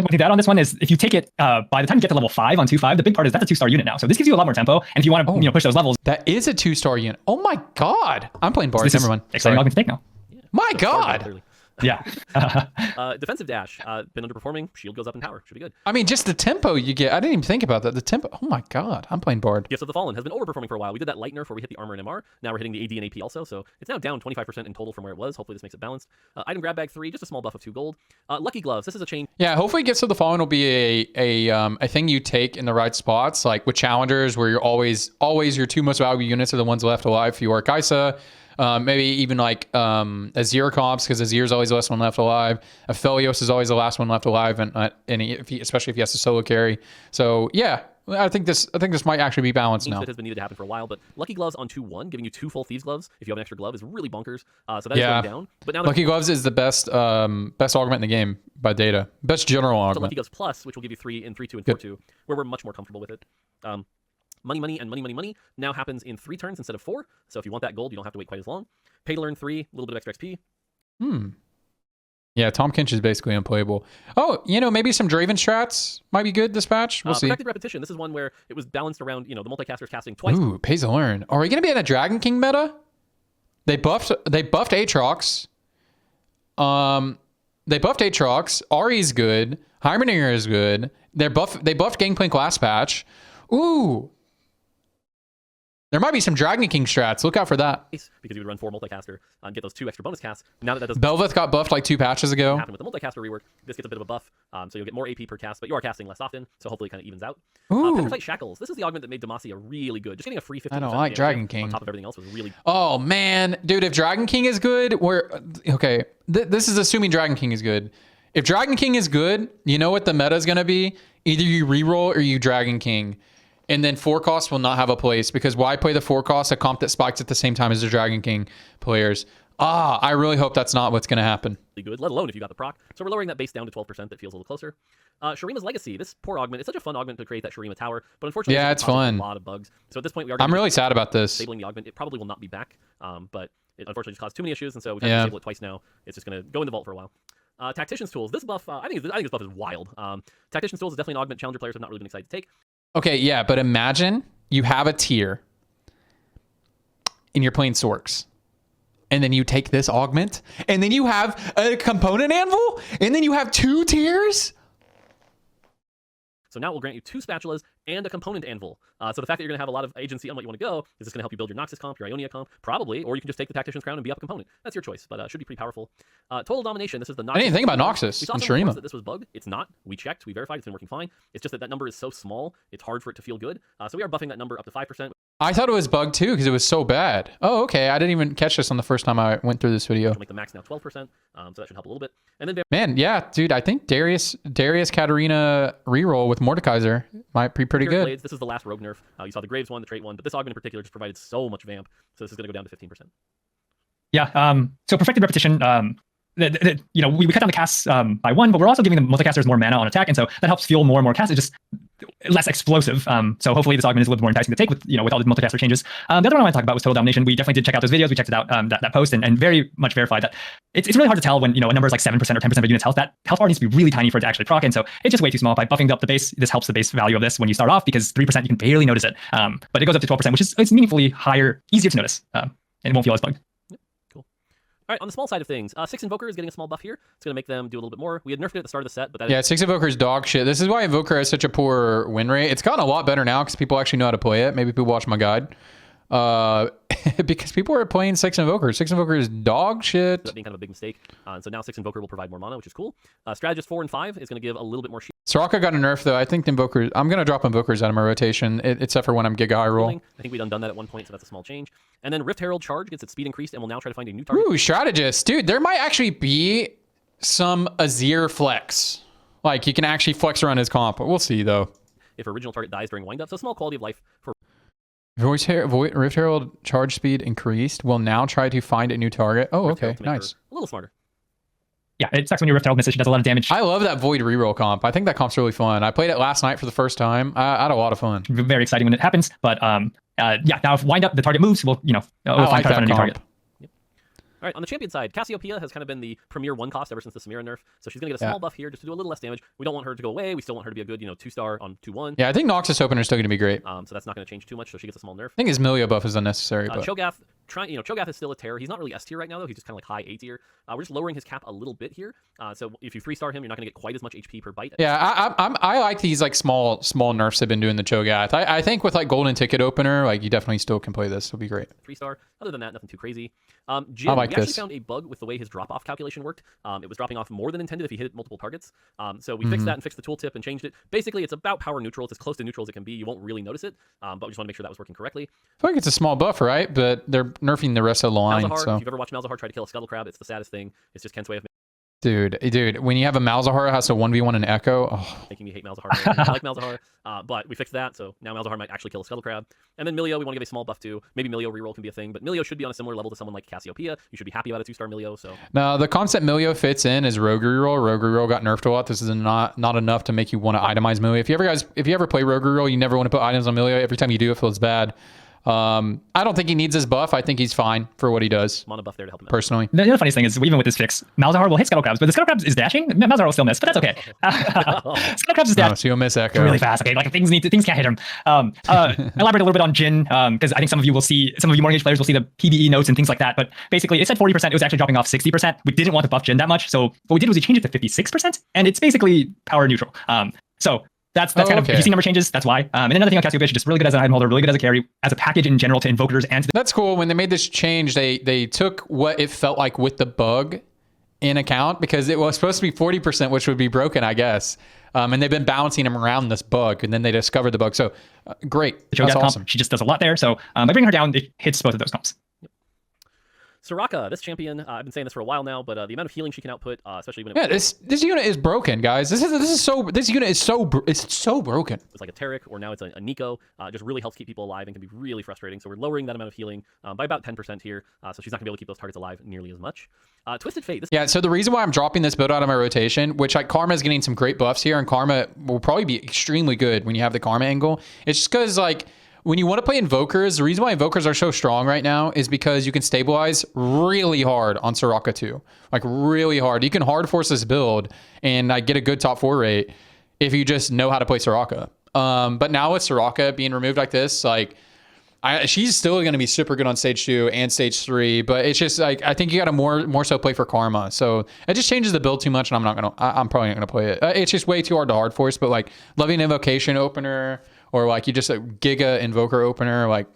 thing to add on this one is if you take it, by the time you get to level 5 on 2-5, the big part is that's a 2-star unit now. So this gives you a lot more tempo. And if you want to push those levels.
That is a 2-star unit. Oh, my God. I'm playing Bard.
So
Never mind.
Exciting augment to take now.
My God.
Yeah.
Defensive dash, been underperforming. Shield goes up in power. Should be good.
I mean, just the tempo you get. I didn't even think about that. The tempo. Oh my God, I'm playing Bard.
Gifts of the Fallen has been overperforming for a while. We did that light nerf where we hit the armor and MR. Now we're hitting the AD and AP also, so it's now down 25% in total from where it was. Hopefully this makes it balanced. Item grab bag 3, just a small buff of 2 gold. Lucky gloves. This is a change.
Yeah, hopefully Gifts of the Fallen will be a thing you take in the right spots, like with challengers where you're always your 2 most valuable units are the ones left alive. If you are Kaisa. Maybe even like Azir comps, because Azir is always the last one left alive. Aphelios is always the last one left alive, and especially if he has to solo carry. So yeah, I think this might actually be balanced now.
That has been needed to happen for a while, but Lucky Gloves on 2-1, giving you 2 full Thieves Gloves if you have an extra glove is really bonkers. So that is going down. But now
Lucky Gloves is the best augment in the game by data. Best general augment.
Lucky Gloves Plus, which will give you 3 in 3-2 and 4-2, where we're much more comfortable with it. Money, and money now happens in 3 turns instead of 4. So if you want that gold, you don't have to wait quite as long. Pay to learn 3, a little bit of extra XP.
Yeah, Tom Kinch is basically unplayable. Oh, maybe some Draven strats might be good this patch. We'll see.
Protected repetition. This is one where it was balanced around, the multicasters casting twice.
Ooh, pays to learn. Are we going to be in a Dragon King meta? They buffed Aatrox. They buffed Aatrox. Ahri's good. Heimerdinger is good. They buffed Gangplank last patch. Ooh. There might be some Dragon King strats. Look out for that.
Because you would run 4 multicaster and get those 2 extra bonus casts. Now that doesn't
Bel'Veth got buffed like 2 patches ago.
happen with the multicaster rework, this gets a bit of a buff. So you'll get more AP per cast, but you are casting less often, so hopefully it kind of evens out. Petrified Shackles. This is the augment that made Demacia really good. Just getting a free 15%
I don't like Dragon King.
on top of everything else was really.
Oh man, dude, if Dragon King is good, this is assuming Dragon King is good. If Dragon King is good, you know what the meta is going to be? Either you reroll or you Dragon King. And then 4 costs will not have a place, because why play the 4 costs, a comp that spikes at the same time as the Dragon King players? I really hope that's not what's going to happen.
Good, let alone if you got the proc. So we're lowering that base down to 12%. That feels a little closer. Shurima's Legacy. This poor augment. It's such a fun augment to create that Shurima tower, but unfortunately,
it's fun.
A lot of bugs. So at this point,
I'm really sad about this.
Disabling the augment. It probably will not be back, but it unfortunately just caused too many issues, and so we've had to disable it twice now. It's just going to go in the vault for a while. Tactician's Tools. This buff, I think this buff is wild. Tactician's Tools is definitely an augment challenger players have not really been excited to take.
Okay, yeah, but imagine you have a tier and you're playing Sorks. And then you take this augment, and then you have a component anvil, and then you have 2 tiers.
So now we'll grant you 2 spatulas and a component anvil. So the fact that you're going to have a lot of agency on what you want to go is this going to help you build your Noxus comp, your Ionia comp, probably, or you can just take the Tactician's Crown and be up a component. That's your choice, but should be pretty powerful. Total Domination. This is the Noxus.
I didn't think about Noxus and Shurima.
That this was bugged. It's not. We checked. We verified. It's been working fine. It's just that number is so small, it's hard for it to feel good. So we are buffing that number up to 5%.
I thought it was bugged too because it was so bad. Oh, okay. I didn't even catch this on the first time I went through this video.
We'll make the max now 12%, so that should help a little bit. And then
man, yeah, dude, I think Darius Katarina reroll with Mordekaiser might be pretty good.
Blades, this is the last rogue nerf. You saw the Graves one, the trait one, but this augment in particular just provided so much vamp, so this is going to go down to 15%.
Yeah. So perfected repetition. We cut down the casts by 1, but we're also giving the multicasters more mana on attack, and so that helps fuel more and more casts. It's just less explosive. So hopefully this augment is a little more enticing to take with all the multicaster changes. The other one I want to talk about was Total Domination. We definitely did check out those videos. We checked it out, that post, and very much verified that it's really hard to tell when a number is like 7% or 10% of a unit's health. That health bar needs to be really tiny for it to actually proc, and so it's just way too small. By buffing up the base, this helps the base value of this when you start off, because 3% you can barely notice it, but it goes up to 12%, which is it's meaningfully higher, easier to notice, and it won't feel as bugged.
All right, on the small side of things, 6 Invoker is getting a small buff here. It's going to make them do a little bit more. We had nerfed it at the start of the set, but that
6 Invoker is dog shit. This is why Invoker has such a poor win rate. It's gotten a lot better now because people actually know how to play it. Maybe people watch my guide. Because people are playing 6 Invoker. 6 Invoker is dog shit.
That being kind of a big mistake. So now 6 Invoker will provide more mana, which is cool. Strategist 4 and 5 is going to give a little bit more shield.
Soraka got a nerf though. I think the Invokers. I'm going to drop Invokers out of my rotation, except for when I'm Giga High Roll.
I think we'd undone that at one point, so that's a small change. And then Rift Herald Charge gets its speed increased, and will now try to find a new target.
Ooh, Strategist. Dude, there might actually be some Azir flex. Like, you can actually flex around his comp. We'll see, though.
If original target dies during windup, so small quality of life for...
Rift Herald charge speed increased. Will now try to find a new target. Oh, okay. Nice.
A little smarter.
Yeah, it sucks when your Rift Herald misses. She does a lot of damage.
I love that Void reroll comp. I think that comp's really fun. I played it last night for the first time. I had a lot of fun.
Very exciting when it happens, but now if wind up, the target moves, we'll find a new target.
All right, on the champion side, Cassiopeia has kind of been the premier 1 cost ever since the Samira nerf, so she's going to get a small buff here just to do a little less damage. We don't want her to go away. We still want her to be a good 2-star on 2-1.
Yeah, I think Noxus Opener is still going to be great.
So that's not going to change too much, so she gets a small nerf.
I think his Milia buff is unnecessary.
Cho'Gath trying, Cho'Gath is still a terror. He's not really S tier right now though. He's just kind of like high A tier. We're just lowering his cap a little bit here. So if you 3-star him, you're not going to get quite as much HP per bite.
Yeah, I like these like small nerfs they've been doing the Cho'Gath. I think with like golden ticket opener, like you definitely still can play this. It'll be great.
3-star. Other than that, nothing too crazy. Jin,
I like
we actually
this.
found a bug with the way his drop-off calculation worked. It was dropping off more than intended if he hit multiple targets. So we fixed that and fixed the tooltip and changed it. Basically, it's about power neutral. It's as close to neutral as it can be. You won't really notice it, but we just want to make sure that was working correctly.
I feel like it's a small buff, right? But they're nerfing the rest of the line.
Malzahar,
So.
if you've ever watched Malzahar try to kill a Scuttle Crab, it's the saddest thing. It's just Kent's way of
Dude, when you have a Malzahar that has to 1v1 an Echo,
making me hate Malzahar. I like Malzahar, but we fixed that, so now Malzahar might actually kill a Scuttle Crab. And then Milio, we want to give a small buff to. Maybe Milio reroll can be a thing, but Milio should be on a similar level to someone like Cassiopeia. You should be happy about a 2-star Milio. So
now the concept Milio fits in is Rogue Reroll. Rogue Reroll got nerfed a lot. This is not enough to make you want to itemize Milio. If you ever play Rogue Reroll, you never want to put items on Milio. Every time you do, it feels bad. I don't think he needs his buff. I think he's fine for what he does.
Mono buff there to help him out.
Personally.
The other funniest thing is, even with this fix, Malzahar will hit Scuttle Crabs, but the Scuttle Crabs is dashing. Malzahar will still miss, but that's okay. Scuttle Crabs is dashing.
No, so you'll miss Echo.
Really fast. Okay, like things can't hit him. Elaborate a little bit on Jin, because I think some of you more engaged players will see the PBE notes and things like that. But basically, it said 40%. It was actually dropping off 60%. We didn't want to buff Jin that much, so what we did was we changed it to 56%, and it's basically power neutral. So that's kind of, if you see number changes, that's why. And another thing on Cassiopeia, just really good as an item holder, really good as a carry, as a package in general to invokers and to
That's cool. When they made this change, they took what it felt like with the bug in account, because it was supposed to be 40%, which would be broken, I guess. And they've been bouncing him around this bug, and then they discovered the bug. So great. That's awesome.
Comp, she just does a lot there. So by bringing her down, it hits both of those comps.
Soraka, this champion, I've been saying this for a while now, but the amount of healing she can output, especially when
this unit is broken, guys. This unit is so broken.
It's like a Taric, or now it's a Nico. Just really helps keep people alive and can be really frustrating. So we're lowering that amount of healing by about 10% here. So she's not gonna be able to keep those targets alive nearly as much. Twisted Fate.
Yeah. So the reason why I'm dropping this build out of my rotation, which like Karma is getting some great buffs here, and Karma will probably be extremely good when you have the Karma angle. It's just because like, when you want to play Invokers, the reason why Invokers are so strong right now is because you can stabilize really hard on Soraka too. Like really hard. You can hard force this build and get a good top 4 rate if you just know how to play Soraka. But now with Soraka being removed like this, like she's still going to be super good on stage 2 and stage 3, but it's just like, I think you got to more so play for Karma. So it just changes the build too much, and I'm probably not going to play it. It's just way too hard to hard force, but like loving Invocation opener, or like you just a Giga Invoker opener, like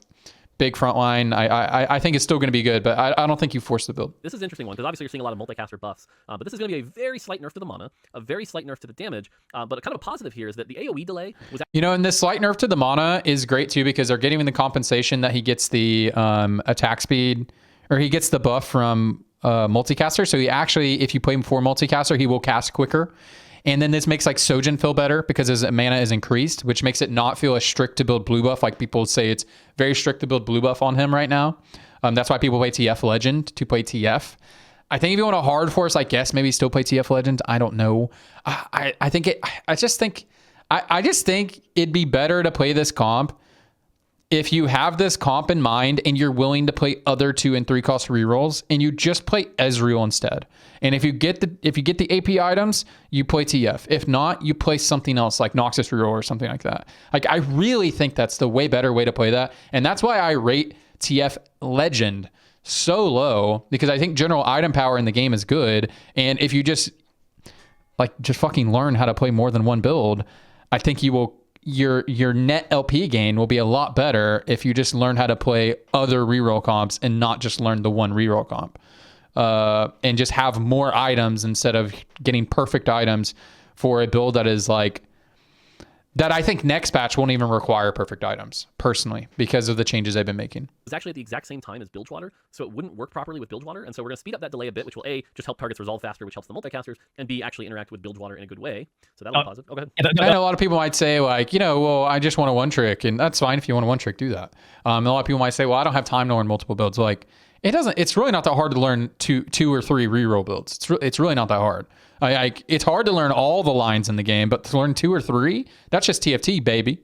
big Frontline, I think it's still going to be good, but I don't think you force the build.
This is an interesting one, because obviously you're seeing a lot of multicaster buffs, but this is going to be a very slight nerf to the mana, a very slight nerf to the damage, but kind of a positive here is that the AoE delay was...
And this slight nerf to the mana is great too, because they're getting the compensation that he gets the attack speed, or he gets the buff from Multicaster, so he actually, if you play him for Multicaster, he will cast quicker. And then this makes like Sojin feel better because his mana is increased, which makes it not feel as strict to build blue buff. Like people say it's very strict to build blue buff on him right now. That's why people play TF Legend to play TF. I think if you want a hard force, I guess maybe still play TF Legend. I don't know. I just think it'd be better to play this comp if you have this comp in mind and you're willing to play other 2 and 3 cost rerolls, and you just play Ezreal instead. And if you get the AP items, you play TF. If not, you play something else like Noxus reroll or something like that. Like I really think that's the way better way to play that, and that's why I rate TF Legend so low, because I think general item power in the game is good, and if you just fucking learn how to play more than one build, I think you will. Your net LP gain will be a lot better if you just learn how to play other reroll comps and not just learn the one reroll comp, and just have more items instead of getting perfect items for a build that is like that. I think next patch won't even require perfect items personally because of the changes they've been making.
It's actually at the exact same time as Bilgewater, so it wouldn't work properly with Bilgewater, and so we're going to speed up that delay a bit, which will A, just help targets resolve faster, which helps the multicasters, and B, actually interact with Bilgewater in a good way. So that'll be positive. Okay.
I know a lot of people might say like, well, I just want a one trick, and that's fine if you want a one trick, do that. A lot of people might say, well, I don't have time to learn multiple builds. Like it's really not that hard to learn two or three reroll builds. It's really not that hard. It's hard to learn all the lines in the game, but to learn 2 or 3, that's just TFT, baby.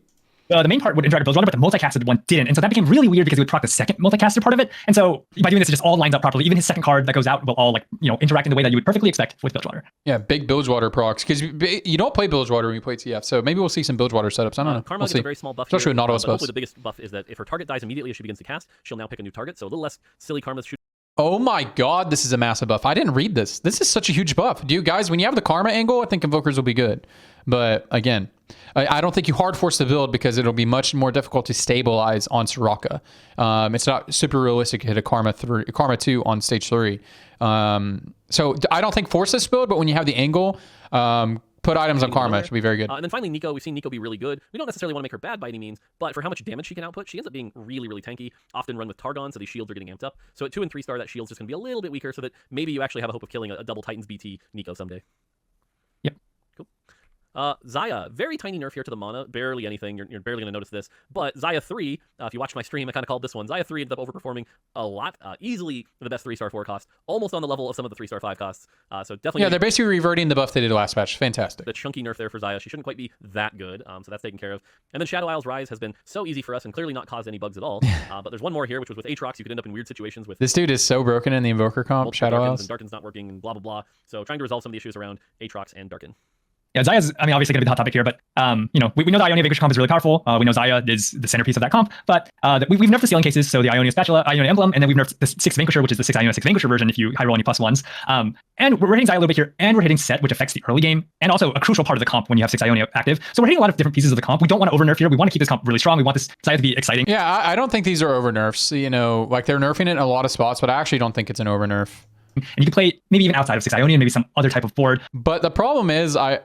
the main part would interact with build runner, but the multicasted one didn't. And so that became really weird because it would proc the second multicaster part of it. And so by doing this, it just all lines up properly. Even his second card that goes out will all like, interact in the way that you would perfectly expect with Bilgewater.
Yeah, big Bilgewater procs. Because you don't play Bilgewater when you play TF. So maybe we'll see some Bilgewater setups. I don't know.
Karma
we'll
gets a very small buff
especially
here,
with Nautilus buffs.
hopefully the biggest buff is that if her target dies immediately as she begins to cast, she'll now pick a new target. So a little less silly Karma shoot.
Oh my god, this is a massive buff. I didn't read this. This is such a huge buff. Do you guys, when you have the Karma angle, I think Invokers will be good. But again, I don't think you hard force the build because it'll be much more difficult to stabilize on Soraka. It's not super realistic to hit a Karma 2 on stage 3. So I don't think force this build, but when you have the angle, put items on Karma. It should be very good.
And then finally, Nico. We've seen Nico be really good. We don't necessarily want to make her bad by any means, but for how much damage she can output, she ends up being really, really tanky. Often run with Targon, so these shields are getting amped up. So at 2 and 3 star, that shield's just going to be a little bit weaker, so that maybe you actually have a hope of killing a double Titans BT Nico someday.
Yep.
Cool. Xayah, very tiny nerf here to the mana, barely anything. You're barely going to notice this. But Xayah 3, if you watched my stream, I kind of called this one. Xayah 3 ended up overperforming a lot. Easily the best 3-star 4 cost, almost on the level of some of the 3-star 5 costs. So definitely.
Yeah, they're basically reverting the buff they did last patch. Fantastic.
The chunky nerf there for Xayah. She shouldn't quite be that good, so that's taken care of. And then Shadow Isle's Rise has been so easy for us and clearly not caused any bugs at all. But there's one more here, which was with Aatrox. You could end up in weird situations with.
This dude is so broken in the Invoker comp, Shadow Isles.
And Darken's not working and blah, blah, blah. So trying to resolve some of the issues around Aatrox and Darken.
Yeah, Xayah's, obviously going to be the hot topic here, but, we know the Ionia Vanquisher comp is really powerful. We know Xayah is the centerpiece of that comp, but we've nerfed the ceiling cases, so the Ionia Spatula, Ionia Emblem, and then we've nerfed the 6th Vanquisher, which is the 6 Ionia 6 Vanquisher version if you high roll any +1s. And we're hitting Xayah a little bit here, and we're hitting Set, which affects the early game, and also a crucial part of the comp when you have 6 Ionia active. So we're hitting a lot of different pieces of the comp. We don't want to over-nerf here. We want to keep this comp really strong. We want this Xayah to be exciting.
Yeah, I don't think these are over-nerfs. Like they're nerfing it in a lot of spots, but I actually don't think it's an over-nerf.
And you can play maybe even outside of 6 Ionia, maybe some other type of board.
But the problem is, I'll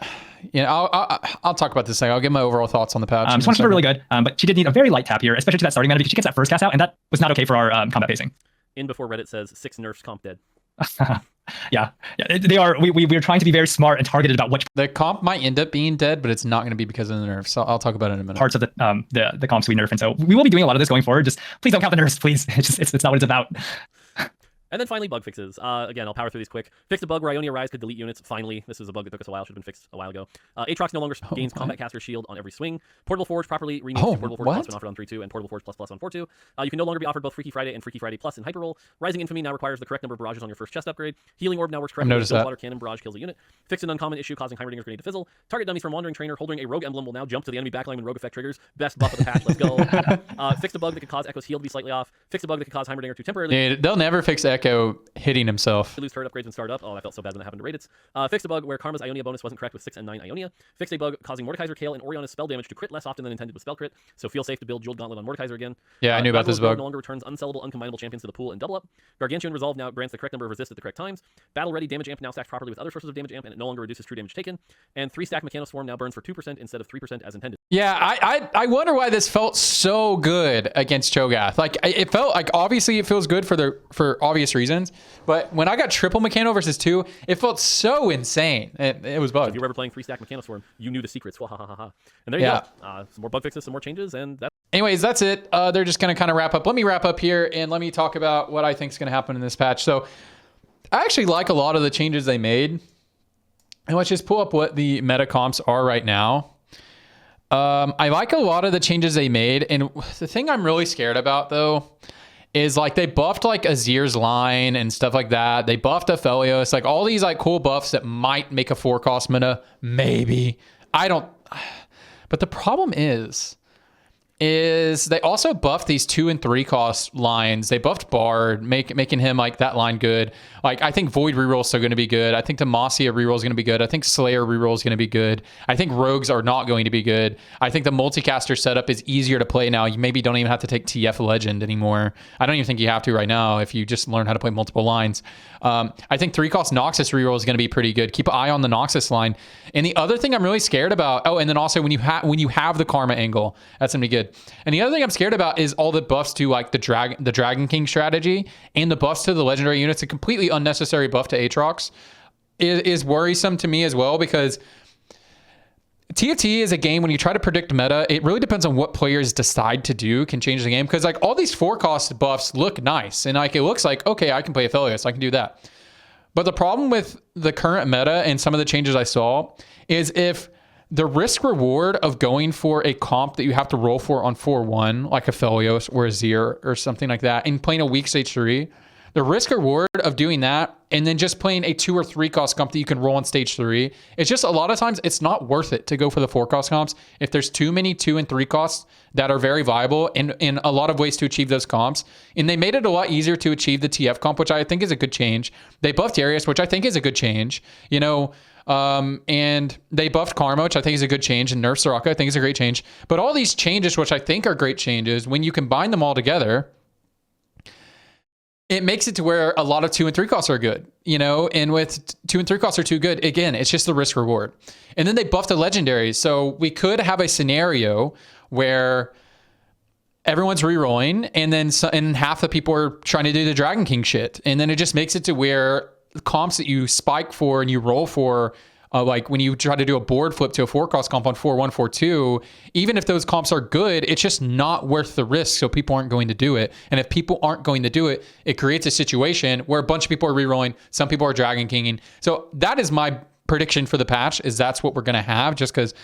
talk about this thing. I'll give my overall thoughts on the patch.
This one's really good, but she did need a very light tap here, especially to that starting mana because she gets that first cast out, and that was not okay for our combat pacing.
In before Reddit says 6 nerfs comp dead.
Yeah, they are. We're trying to be very smart and targeted about which
the comp might end up being dead, but it's not going to be because of the nerfs. So I'll talk about it in a minute.
Parts of the comps we nerf, and so we will be doing a lot of this going forward. Just please don't count the nerfs, please. It's not what it's about.
And then finally, bug fixes. Again, I'll power through these quick. Fixed a bug where Ionia Rise could delete units. Finally, this is a bug that took us a while. Should have been fixed a while ago. Aatrox no longer gains Combat Caster Shield on every swing. Portable Forge properly renamed to Portable Forge Plus when offered on 3-2 and Portable Forge Plus Plus on 4-2. You can no longer be offered both Freaky Friday and Freaky Friday Plus in Hyper Roll. Rising Infamy now requires the correct number of barrages on your first chest upgrade. Healing Orb now works correctly when Water Cannon barrage kills a unit. Fixed an uncommon issue causing Heimerdinger's Grenade to fizzle. Target dummies from Wandering Trainer holding a Rogue Emblem will now jump to the enemy backline when Rogue Effect triggers. Best buff of the patch. Let's go. Fixed a bug that could cause Echo's heal to be slightly off. Fixed a bug that could cause Heimerdinger to temporarily.
Yeah, they'll never fix Echo hitting himself.
Lose turret upgrades and start up. Oh, I felt so bad when that happened to Raditz. Fixed a bug where Karma's Ionia bonus wasn't correct with 6 and 9 Ionia. Fixed a bug causing Mordekaiser, Kale, and Orionna's spell damage to crit less often than intended with spell crit. So feel safe to build Jeweled Gauntlet on Mordekaiser again.
Yeah, I knew about this bug.
No longer returns unsellable, uncombinable champions to the pool and double up. Gargantuan Resolve now grants the correct number of resist at the correct times. Battle Ready damage amp now stacks properly with other sources of damage amp, and it no longer reduces true damage taken. And 3-stack Mechanoswarm now burns for 2% instead of 3% as intended.
Yeah, I wonder why this felt so good against Cho'Gath. Like it felt like obviously it feels good for obvious reasons, but when I got triple Mechano versus 2, it felt so insane. It was bugged.
So if you were ever playing 3-stack Mechanoswarm, you knew the secrets. And there you go. Some more bug fixes, some more changes, and that's.
Anyways, that's it. They're just going to kind of wrap up. Let me wrap up here and let me talk about what I think is going to happen in this patch. So I actually like a lot of the changes they made. And let's just pull up what the meta comps are right now. I like a lot of the changes they made. And the thing I'm really scared about, though, is like they buffed like Azir's line and stuff like that. They buffed Aphelios. Like all these like cool buffs that might make a 4-cost meta. Maybe. I don't. But the problem is they also buffed these 2 and 3 cost lines. They buffed Bard, making him like that line good. Like I think Void reroll is still going to be good. I think Demacia reroll is going to be good. I think Slayer reroll is going to be good. I think Rogues are not going to be good. I think the Multicaster setup is easier to play now. You maybe don't even have to take TF Legend anymore. I don't even think you have to right now if you just learn how to play multiple lines. I think 3-cost Noxus reroll is going to be pretty good. Keep an eye on the Noxus line. And the other thing I'm really scared about, and then also when you have the Karma angle, that's going to be good. And the other thing I'm scared about is all the buffs to like the Dragon King strategy and the buffs to the legendary units. A completely unnecessary buff to Aatrox is worrisome to me as well, because TFT is a game when you try to predict meta, it really depends on what players decide to do can change the game. Because like all these 4-cost buffs look nice and like it looks like, okay, I can play Aphelios, I can do that. But the problem with the current meta and some of the changes I saw is if the risk reward of going for a comp that you have to roll for on 4-1, like a Felios or a Zir or something like that, and playing a weak stage 3, the risk reward of doing that and then just playing a 2 or 3 cost comp that you can roll on stage 3, it's just a lot of times it's not worth it to go for the 4 cost comps if there's too many 2 and 3 costs that are very viable and in a lot of ways to achieve those comps. And they made it a lot easier to achieve the TF comp, which I think is a good change. They buffed Darius, which I think is a good change, you know, and they buffed Karma, which I think is a good change, and nerfed Soraka, I think is a great change. But all these changes, which I think are great changes, when you combine them all together, it makes it to where a lot of 2 and 3 costs are good, you know, and with 2 and 3 costs are too good, again, it's just the risk reward. And then they buffed the legendaries. So we could have a scenario where everyone's rerolling and then and half the people are trying to do the Dragon King shit. And then it just makes it to where comps that you spike for and you roll for, like when you try to do a board flip to a 4 cost comp on 4-1, 4-2, even if those comps are good, it's just not worth the risk. So people aren't going to do it. And if people aren't going to do it, it creates a situation where a bunch of people are rerolling. Some people are Dragon Kinging. So that is my prediction for the patch, is that's what we're going to have, just because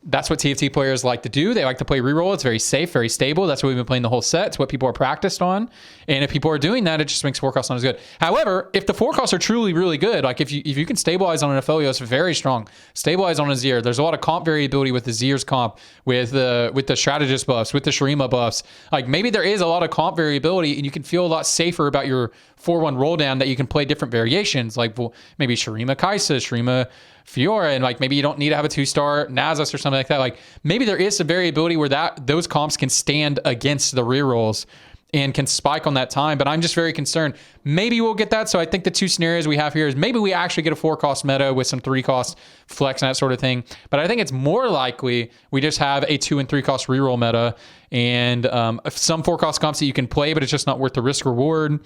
that's what TFT players like to do. They like to play reroll. It's very safe, very stable. That's what we've been playing the whole set. It's what people are practiced on. And if people are doing that, it just makes 4 costs not as good. However, if the 4 costs are truly really good, like if you can stabilize on an Aphelios, very strong. Stabilize on a Zir. There's a lot of comp variability with the Zir's comp, with the strategist buffs, with the Shurima buffs. Like maybe there is a lot of comp variability and you can feel a lot safer about your 4-1 roll down, that you can play different variations, like maybe Shurima Kaisa, Shurima Fiora, and like maybe you don't need to have a 2-star Nasus or something like that. Like maybe there is some variability where those comps can stand against the rerolls and can spike on that time, but I'm just very concerned. Maybe we'll get that. So I think the 2 scenarios we have here is maybe we actually get a 4 cost meta with some 3 cost flex and that sort of thing. But I think it's more likely we just have a 2 and 3 cost reroll meta and some 4 cost comps that you can play, but it's just not worth the risk reward.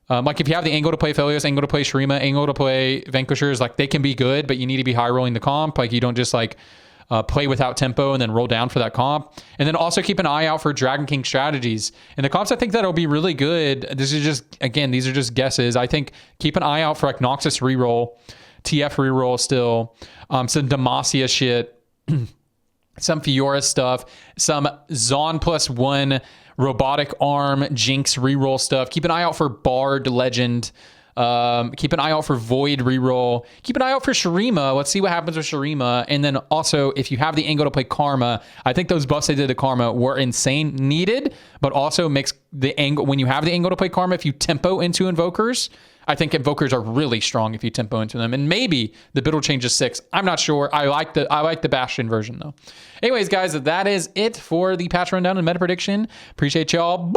Like if you have the angle to play Felios, angle to play Shurima, angle to play Vanquishers, like they can be good, but you need to be high rolling the comp. Like you don't just like play without tempo and then roll down for that comp. And then also keep an eye out for Dragon King strategies. And the comps I think that'll be really good. This is just, again, these are just guesses. I think keep an eye out for like Noxus reroll, TF reroll still, some Demacia shit, some Fiora stuff, some Zaun +1 robotic arm Jinx reroll stuff. Keep an eye out for Bard Legend. Keep an eye out for Void reroll. Keep an eye out for Shurima. Let's see what happens with Shurima. And then also, if you have the angle to play Karma, I think those buffs they did to Karma were insane, needed, but also makes the angle, when you have the angle to play Karma, if you tempo into Invokers, I think Invokers are really strong if you tempo into them. And maybe the bid will change to 6. I'm not sure. I like the Bastion version though. Anyways, guys, that is it for the patch rundown and meta prediction. Appreciate y'all.